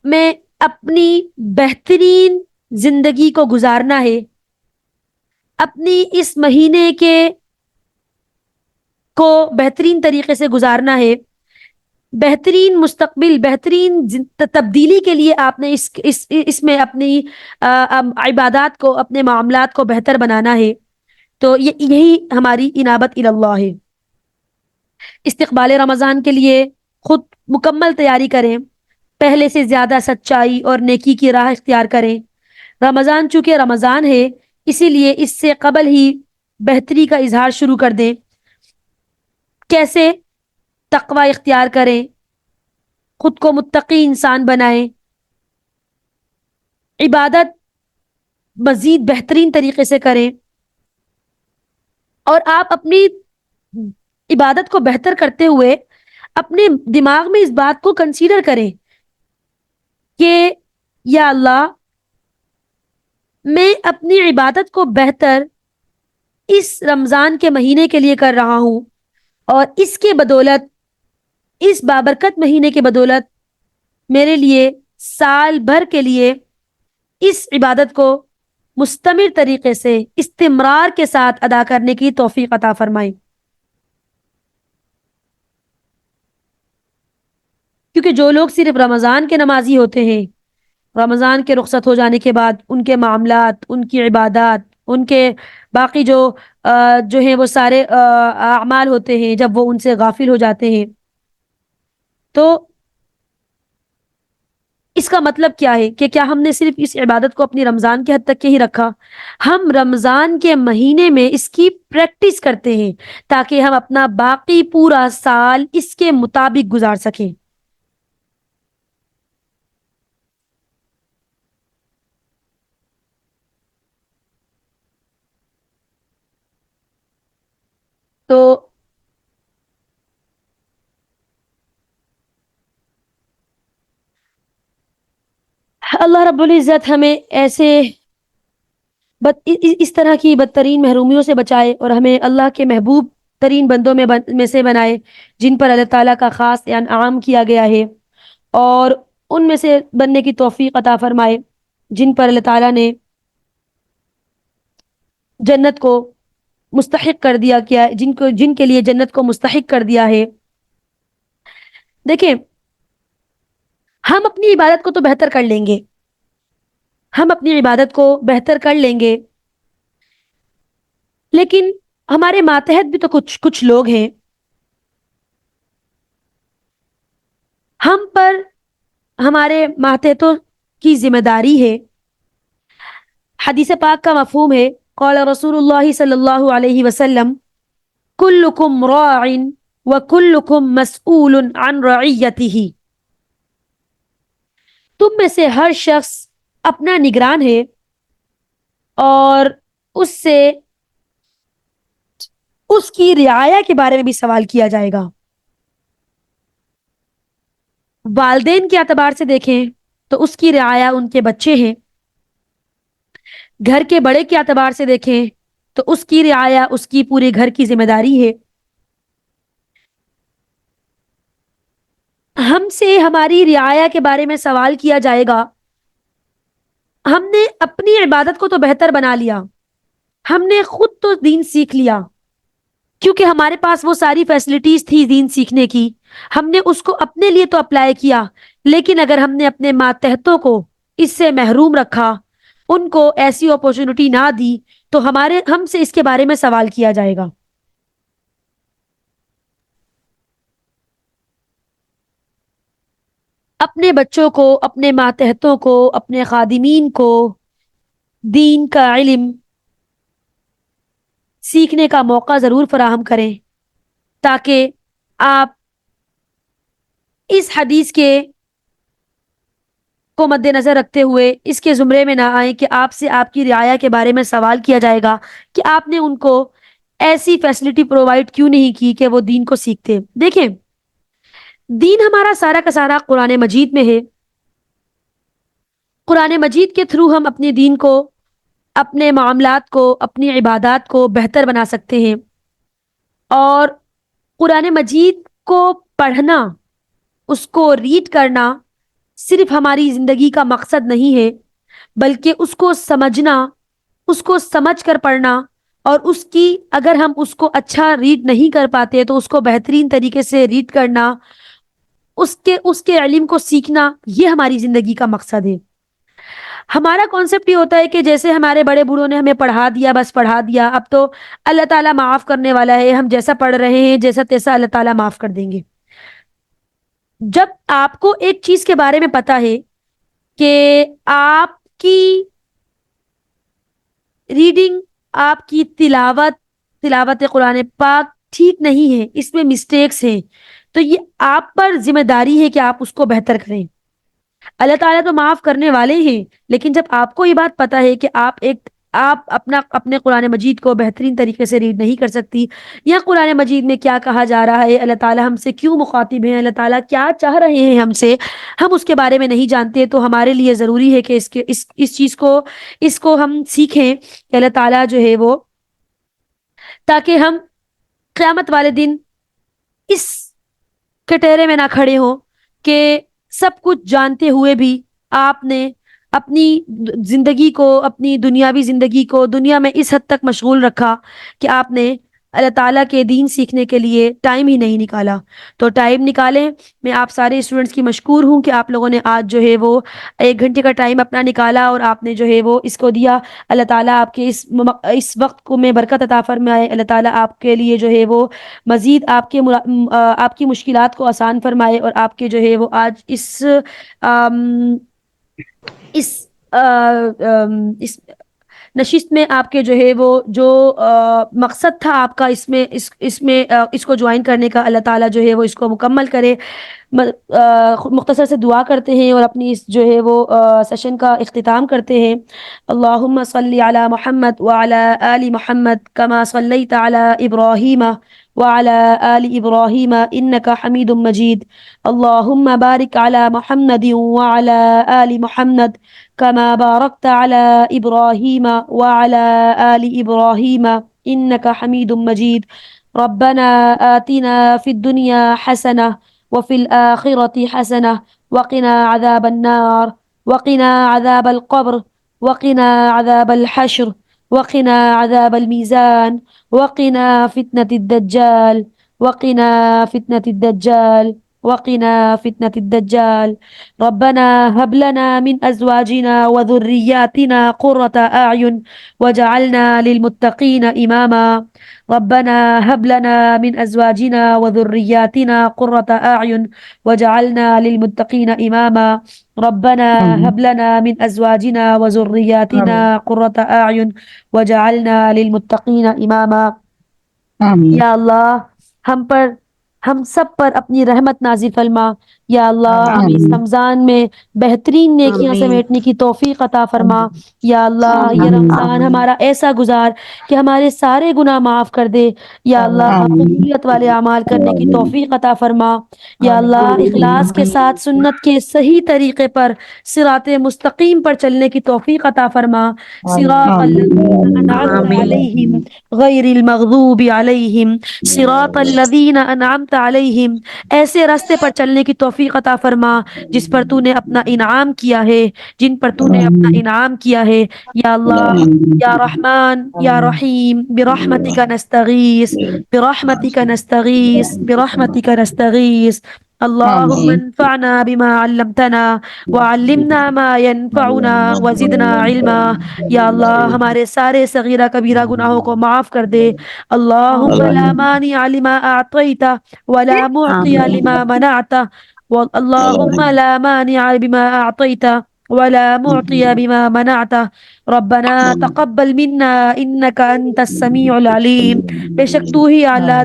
میں اپنی بہترین زندگی کو گزارنا ہے، اپنی اس مہینے کو بہترین طریقے سے گزارنا ہے، بہترین مستقبل، بہترین تبدیلی کے لیے آپ نے اس میں اپنی عبادات کو، اپنے معاملات کو بہتر بنانا ہے، تو یہی ہماری انابت الی اللہ ہے. استقبال رمضان کے لیے خود مکمل تیاری کریں، پہلے سے زیادہ سچائی اور نیکی کی راہ اختیار کریں. رمضان چونکہ رمضان ہے، اسی لیے اس سے قبل ہی بہتری کا اظہار شروع کر دیں. کیسے؟ تقوی اختیار کریں، خود کو متقی انسان بنائیں، عبادت مزید بہترین طریقے سے کریں، اور آپ اپنی عبادت کو بہتر کرتے ہوئے اپنے دماغ میں اس بات کو کنسیڈر کریں کہ یا اللہ، میں اپنی عبادت کو بہتر اس رمضان کے مہینے کے لیے کر رہا ہوں، اور اس کے بدولت، اس بابرکت مہینے کے بدولت میرے لیے سال بھر کے لیے اس عبادت کو مستمر طریقے سے استمرار کے ساتھ ادا کرنے کی توفیق عطا فرمائے. کیونکہ جو لوگ صرف رمضان کے نمازی ہوتے ہیں، رمضان کے رخصت ہو جانے کے بعد ان کے معاملات، ان کی عبادات، ان کے باقی جو ہیں وہ سارے اعمال ہوتے ہیں، جب وہ ان سے غافل ہو جاتے ہیں، تو اس کا مطلب کیا ہے کہ کیا ہم نے صرف اس عبادت کو اپنی رمضان کے حد تک کے ہی رکھا؟ ہم رمضان کے مہینے میں اس کی پریکٹس کرتے ہیں تاکہ ہم اپنا باقی پورا سال اس کے مطابق گزار سکیں. تو اللہ رب العزت ہمیں ایسے اس طرح کی بدترین محرومیوں سے بچائے اور ہمیں اللہ کے محبوب ترین بندوں میں سے بنائے جن پر اللہ تعالیٰ کا خاص انعام کیا گیا ہے، اور ان میں سے بننے کی توفیق عطا فرمائے جن پر اللہ تعالیٰ نے جنت کو مستحق کر دیا، کیا جن کے لیے جنت کو مستحق کر دیا ہے. دیکھیں، ہم اپنی عبادت کو تو بہتر کر لیں گے، ہم اپنی عبادت کو بہتر کر لیں گے، لیکن ہمارے ماتحت بھی تو کچھ لوگ ہیں. ہم پر ہمارے ماتحتوں کی ذمہ داری ہے. حدیث پاک کا مفہوم ہے، قال رسول اللہ صلی اللہ علیہ وسلم کلکم راع وکلکم مسئول عن رعیتہ. تم میں سے ہر شخص اپنا نگران ہے اور اس سے اس کی رعایا کے بارے میں بھی سوال کیا جائے گا. والدین کے اعتبار سے دیکھیں تو اس کی رعایا ان کے بچے ہیں. گھر کے بڑے کے اعتبار سے دیکھیں تو اس کی رعایا اس کی پورے گھر کی ذمہ داری ہے. ہم سے ہماری رعایا کے بارے میں سوال کیا جائے گا. ہم نے اپنی عبادت کو تو بہتر بنا لیا، ہم نے خود تو دین سیکھ لیا کیونکہ ہمارے پاس وہ ساری فیسلٹیز تھی دین سیکھنے کی، ہم نے اس کو اپنے لیے تو اپلائی کیا. لیکن اگر ہم نے اپنے ماتحتوں کو اس سے محروم رکھا، ان کو ایسی اپورچونٹی نہ دی، تو ہم سے اس کے بارے میں سوال کیا جائے گا. اپنے بچوں کو، اپنے ماتحتوں کو، اپنے خادمین کو دین کا علم سیکھنے کا موقع ضرور فراہم کریں تاکہ آپ اس حدیث کو مد نظر رکھتے ہوئے اس کے زمرے میں نہ آئیں کہ آپ سے آپ کی رعایا کے بارے میں سوال کیا جائے گا کہ آپ نے ان کو ایسی فیسلٹی پرووائڈ کیوں نہیں کی کہ وہ دین کو سیکھتے. دیکھیں، دین ہمارا سارا کا سارا قرآن مجید میں ہے. قرآن مجید کے تھرو ہم اپنے دین کو، اپنے معاملات کو، اپنی عبادات کو بہتر بنا سکتے ہیں. اور قرآن مجید کو پڑھنا، اس کو ریڈ کرنا صرف ہماری زندگی کا مقصد نہیں ہے، بلکہ اس کو سمجھنا، اس کو سمجھ کر پڑھنا، اور اگر ہم اس کو اچھا ریڈ نہیں کر پاتے تو اس کو بہترین طریقے سے ریڈ کرنا، اس کے علم کو سیکھنا، یہ ہماری زندگی کا مقصد ہے. ہمارا کانسیپٹ یہ ہوتا ہے کہ جیسے ہمارے بڑے بوڑھوں نے ہمیں پڑھا دیا، بس پڑھا دیا، اب تو اللہ تعالیٰ معاف کرنے والا ہے، ہم جیسا پڑھ رہے ہیں جیسا تیسا اللہ تعالیٰ معاف کر دیں گے. جب آپ کو ایک چیز کے بارے میں پتا ہے کہ آپ کی ریڈنگ، آپ کی تلاوت قرآن پاک ٹھیک نہیں ہے، اس میں مسٹیکس ہیں، تو یہ آپ پر ذمہ داری ہے کہ آپ اس کو بہتر کریں. اللہ تعالیٰ تو معاف کرنے والے ہیں، لیکن جب آپ کو یہ بات پتا ہے کہ آپ اپنے قرآن مجید کو بہترین طریقے سے ریڈ نہیں کر سکتی، یا قرآن مجید میں کیا کہا جا رہا ہے، اللہ تعالیٰ ہم سے کیوں مخاطب ہیں، اللہ تعالیٰ کیا چاہ رہے ہیں ہم سے، ہم اس کے بارے میں نہیں جانتے، تو ہمارے لیے ضروری ہے کہ اس چیز کو ہم سیکھیں کہ اللہ تعالیٰ جو ہے وہ تاکہ ہم قیامت والے دن اس کٹہرے میں نہ کھڑے ہوں کہ سب کچھ جانتے ہوئے بھی آپ نے اپنی زندگی کو، اپنی دنیاوی زندگی کو دنیا میں اس حد تک مشغول رکھا کہ آپ نے اللہ تعالیٰ کے دین سیکھنے کے لیے ٹائم ہی نہیں نکالا۔ تو ٹائم نکالیں۔ میں آپ سارے اسٹوڈنٹس کی مشکور ہوں کہ آپ لوگوں نے آج جو ہے وہ 1 گھنٹے کا ٹائم اپنا نکالا اور آپ نے جو ہے وہ اس کو دیا۔ اللہ تعالیٰ آپ کے اس وقت کو میں برکت عطا فرمائے۔ اللہ تعالیٰ آپ کے لیے جو ہے وہ مزید آپ کی مشکلات کو آسان فرمائے، اور آپ کے جو ہے وہ آج اس نشست میں آپ کے جو ہے وہ جو مقصد تھا آپ کا اس کو جوائن کرنے کا، اللہ تعالیٰ جو ہے وہ اس کو مکمل کرے۔ مختصر سے دعا کرتے ہیں اور اپنی اس جو ہے وہ سیشن کا اختتام کرتے ہیں۔ اللہم صلی علی محمد وعلی آل محمد کما صلیت علی ابراہیم وعلی آل ابراہیم انک حمید مجید۔ اللہم بارک علی محمد وعلی آل محمد كما باركت على إبراهيم وعلى آل إبراهيم إنك حميد مجيد۔ ربنا آتنا في الدنيا حسنة وفي الآخرة حسنة وقنا عذاب النار وقنا عذاب القبر وقنا عذاب الحشر وقنا عذاب الميزان وقنا فتنة الدجال وقنا فتنة الدجال وقنا فتنة الدجال۔ ربنا هب لنا من أزواجنا وذرياتنا قرة أعين وجعلنا للمتقين إماما۔ ربنا هب لنا من أزواجنا وذرياتنا قرة أعين وجعلنا للمتقين إماما۔ ربنا هب لنا من أزواجنا وذرياتنا قرة أعين وجعلنا للمتقين إماما۔ یا اللہ ہم سب پر اپنی رحمت نازل فرما۔ یا اللہ ہمیں اس رمضان میں بہترین نیکیاں سمیٹنے کی توفیق عطا فرما۔ یا اللہ یہ رمضان ہمارا ایسا گزار کہ ہمارے سارے گناہ معاف کر دے۔ یا اللہ قبولیت والے اعمال کرنے کی توفیق عطا فرما۔ یا اللہ اخلاص کے ساتھ سنت کے صحیح طریقے پر صراط مستقیم پر چلنے کی توفیق عطا فرما۔ صراط الذین انعمت علیہم غیر المغضوب علیہم صراط الذین انعمت علیہم، ایسے راستے پر چلنے کی توفیق عطا فرما جس پر تو نے اپنا انعام کیا ہے، جن پر تو نے اپنا انعام کیا ہے۔ یا اللہ یا رحمان یا رحیم برحمتک نستغیث برحمتک نستغیث برحمتک نستغیث۔ اللهم انفعنا بما علمتنا وعلمنا ما ينفعنا وزدنا علما۔ یا اللہ ہمارے سارے صغیرہ کبیرہ گناہوں کو معاف کر دے۔ اللهم لا مانع لما اعطیت ولا معطی لما منعت، اللهم لا مانع بما اعطیت ولا معطی بما منعت۔ ربنا تقبل منا انك انت السمیع العلیم۔ بے شک تو ہی اللہ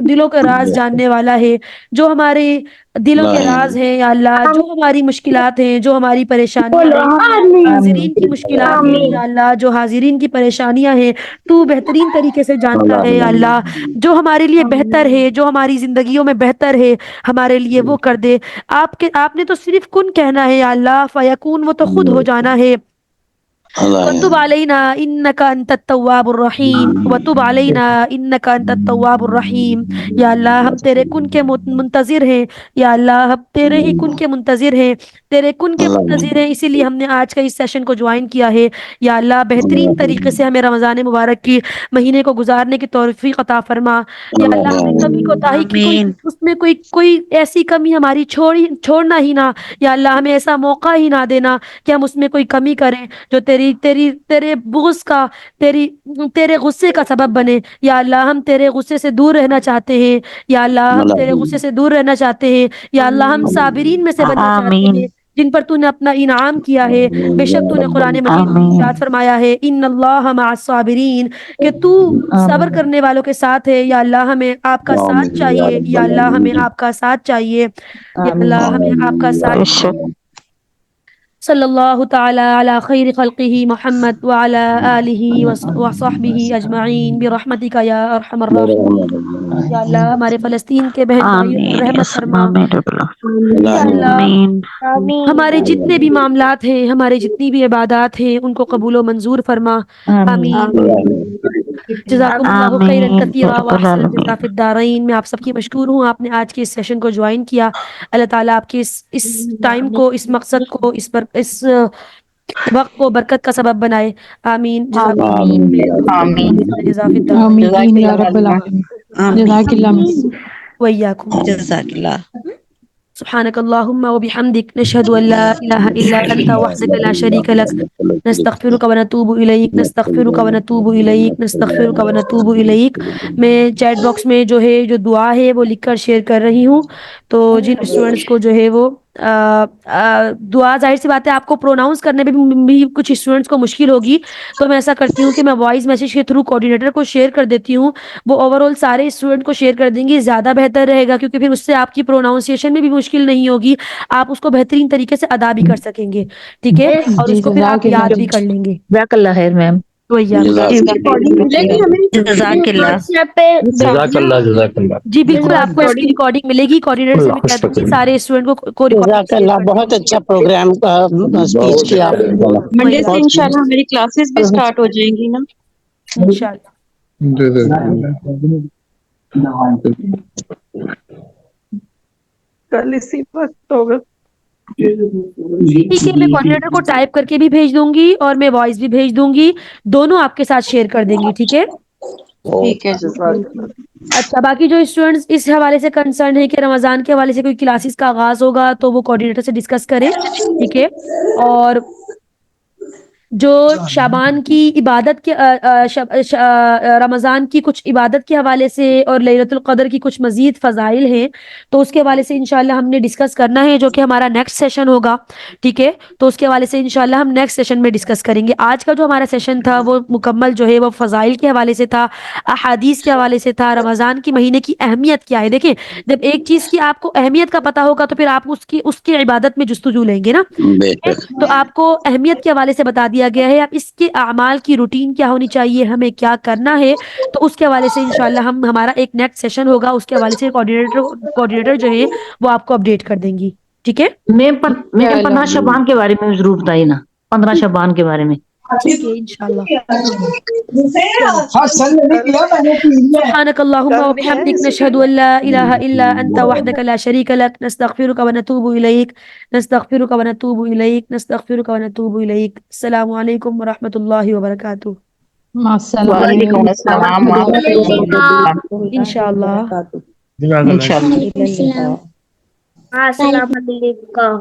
دلوں کے راز جاننے والا ہے، جو ہمارے دلوں کے راز ہیں یا اللہ، جو ہماری مشکلات ہیں، جو ہماری پریشانیاں ہیں، حاضرین کی مشکلات ہیں یا اللہ، جو حاضرین کی پریشانیاں ہیں تو بہترین طریقے سے جانتا ہے یا اللہ۔ جو ہمارے لیے بہتر ہے، جو ہماری زندگیوں میں بہتر ہے ہمارے لیے وہ کر دے۔ آپ نے تو صرف کن کہنا ہے یا اللہ، فیکون، وہ تو خود ہو جانا ہے۔ وتب علینا انک انت التواب الرحیم وتب علینا انک انت التواب الرحیم۔ یا اللہ ہم تیرے کن کے منتظر ہیں، یا اللہ ہم تیرے ہی کن کے منتظر ہیں، تیرے کن کے منتظر ہیں، اسی لیے ہم نے آج کا اس سیشن کو جوائن کیا ہے۔ یا اللہ بہترین طریقے سے ہمیں رمضان مبارک کی مہینے کو گزارنے کی توفیق عطا فرما۔ یا اللہ ہمیں کمی کوتاہی کی اس میں کوئی ایسی کمی ہماری چھوڑنا ہی نہ، یا اللہ ہمیں ایسا موقع ہی نہ دینا کہ ہم اس میں کوئی کمی کریں جو تیرے بغض کا، تیرے غصے کا سبب بنے۔ یا اللہ ہم تیرے غصے سے دور رہنا چاہتے ہیں، یا اللہ ہم تیرے غصے سے دور رہنا چاہتے ہیں، یا اللہ ہم صابرین میں سے بننا چاہتے ہیں جن پر تو نے اپنا انعام کیا ہے۔ بے شک تو نے قرآن مجید میں ارشاد فرمایا ہے ان اللہ مع الصابرین، کہ تو صبر کرنے والوں کے ساتھ ہے۔ یا اللہ ہمیں آپ کا ساتھ چاہیے، یا اللہ ہمیں آپ کا ساتھ چاہیے، یا اللہ ہمیں آپ کا ساتھ چاہیے۔ صلی اللہ تعالی علی خیر خلقہ محمد وعلی آلہ وصحبہ اجمعین برحمتک یا ارحم الراحمین۔ یا اللہ ہمارے فلسطین کے بہن بھائیوں پر رحمت فرما۔ یا اللہ ہمارے جتنے بھی معاملات ہیں، ہمارے جتنی بھی عبادات ہیں ان کو قبول و منظور فرما۔ آمین۔ جزاکم اللہ خیرا کثیرا واحسن الجزاء فی الدارین. میں آپ سب کی مشکور ہوں آپ نے آج کے اس سیشن کو جوائن کیا. اللہ تعالیٰ آپ کے اس ٹائم کو، اس مقصد کو، اس وقت کو برکت کا سبب بنائے. آمین. جزاء فی الدارین. آمین یا رب العالمین. جزاک اللہ. وإياكم. جزاک اللہ. سبحانك اللهم وبحمدك نشهد أن لا إله إلا أنت وحدك لا شريك لك نستغفرك ونتوب إليك نستغفرك ونتوب إليك نستغفرك ونتوب إليك. میں چیٹ باکس میں جو ہے جو دعا ہے وہ لکھ کر شیئر کر رہی ہوں. تو جن اسٹوڈنٹس کو جو ہے وہ دعا، ظاہر سی بات ہے آپ کو پروناؤنس کرنے میں بھی کچھ اسٹوڈنٹس کو مشکل ہوگی، تو میں ایسا کرتی ہوں کہ میں وائس میسیج کے تھرو کوآرڈینیٹر کو شیئر کر دیتی ہوں. وہ اوور آل سارے اسٹوڈنٹ کو شیئر کر دیں گی، زیادہ بہتر رہے گا، کیونکہ پھر اس سے آپ کی پروناؤنسیشن میں بھی مشکل نہیں ہوگی، آپ اس کو بہترین طریقے سے ادا بھی کر سکیں گے. ٹھیک ہے، اور اس کو پھر آپ یاد بھی کر لیں گے. جزاک اللہ خیر میم. جزاک اللہ. جزاک اللہ. جزاک اللہ. جی بالکل، آپ کو اس کی ریکارڈنگ ملے گی. کوآرڈینیٹر سے میں کہہ دوں گی سارے اسٹوڈنٹ کو جزاک اللہ. بہت اچھا پروگرام اسپیچ کیا آپ نے. منڈے سے انشاءاللہ ہماری کلاسز بھی سٹارٹ ہو جائیں گی نا. انشاءاللہ. کل اسی وقت ہوگا. ٹھیک ہے، میں کوآرڈینیٹر کو ٹائپ کر کے بھی بھیج دوں گی اور میں وائس بھی بھیج دوں گی، دونوں آپ کے ساتھ شیئر کر دیں گی. ٹھیک ہے. ٹھیک ہے. جزاک اللہ. اچھا، باقی جو اسٹوڈنٹس اس حوالے سے کنسرن ہے کہ رمضان کے حوالے سے کوئی کلاسز کا آغاز ہوگا تو وہ کوآرڈینیٹر سے ڈسکس کریں. ٹھیک ہے. اور جو شعبان کی عبادت کے رمضان کی کچھ عبادت کے حوالے سے اور لیلۃ القدر کی کچھ مزید فضائل ہیں تو اس کے حوالے سے انشاءاللہ ہم نے ڈسکس کرنا ہے، جو کہ ہمارا نیکسٹ سیشن ہوگا. ٹھیک ہے. تو اس کے حوالے سے انشاءاللہ ہم نیکسٹ سیشن میں ڈسکس کریں گے. آج کا جو ہمارا سیشن تھا وہ مکمل جو ہے وہ فضائل کے حوالے سے تھا، احادیث کے حوالے سے تھا، رمضان کی مہینے کی اہمیت کیا ہے. دیکھیں، جب ایک چیز کی آپ کو اہمیت کا پتہ ہوگا تو پھر آپ اس کی عبادت میں جستجو لیں گے نا. تو آپ کو اہمیت کے حوالے سے بتا دیا گیا ہے، اب اس کے اعمال کی روٹین کیا ہونی چاہیے، ہمیں کیا کرنا ہے. تو اس کے حوالے سے انشاءاللہ ہمارا ایک نیکسٹ سیشن ہوگا، اس کے حوالے سے کوآرڈینیٹر جو ہے وہ آپ کو اپڈیٹ کر دیں گی. ٹھیک ہے. میم 15 شعبان کے بارے میں ضرور بتائیے نا، 15 شعبان کے بارے میں. ٹھیک ہے انشاءاللہ. سبحانك اللهم وبحمدك نشهد ان لا اله الا انت وحدك لا شريك لك نستغفرك ونتوب اليك نستغفرك ونتوب اليك نستغفرك ونتوب اليك. السلام علیکم ورحمۃ اللہ وبرکاتہ. وعلیکم السلام انشاءاللہ. السلام علیکم.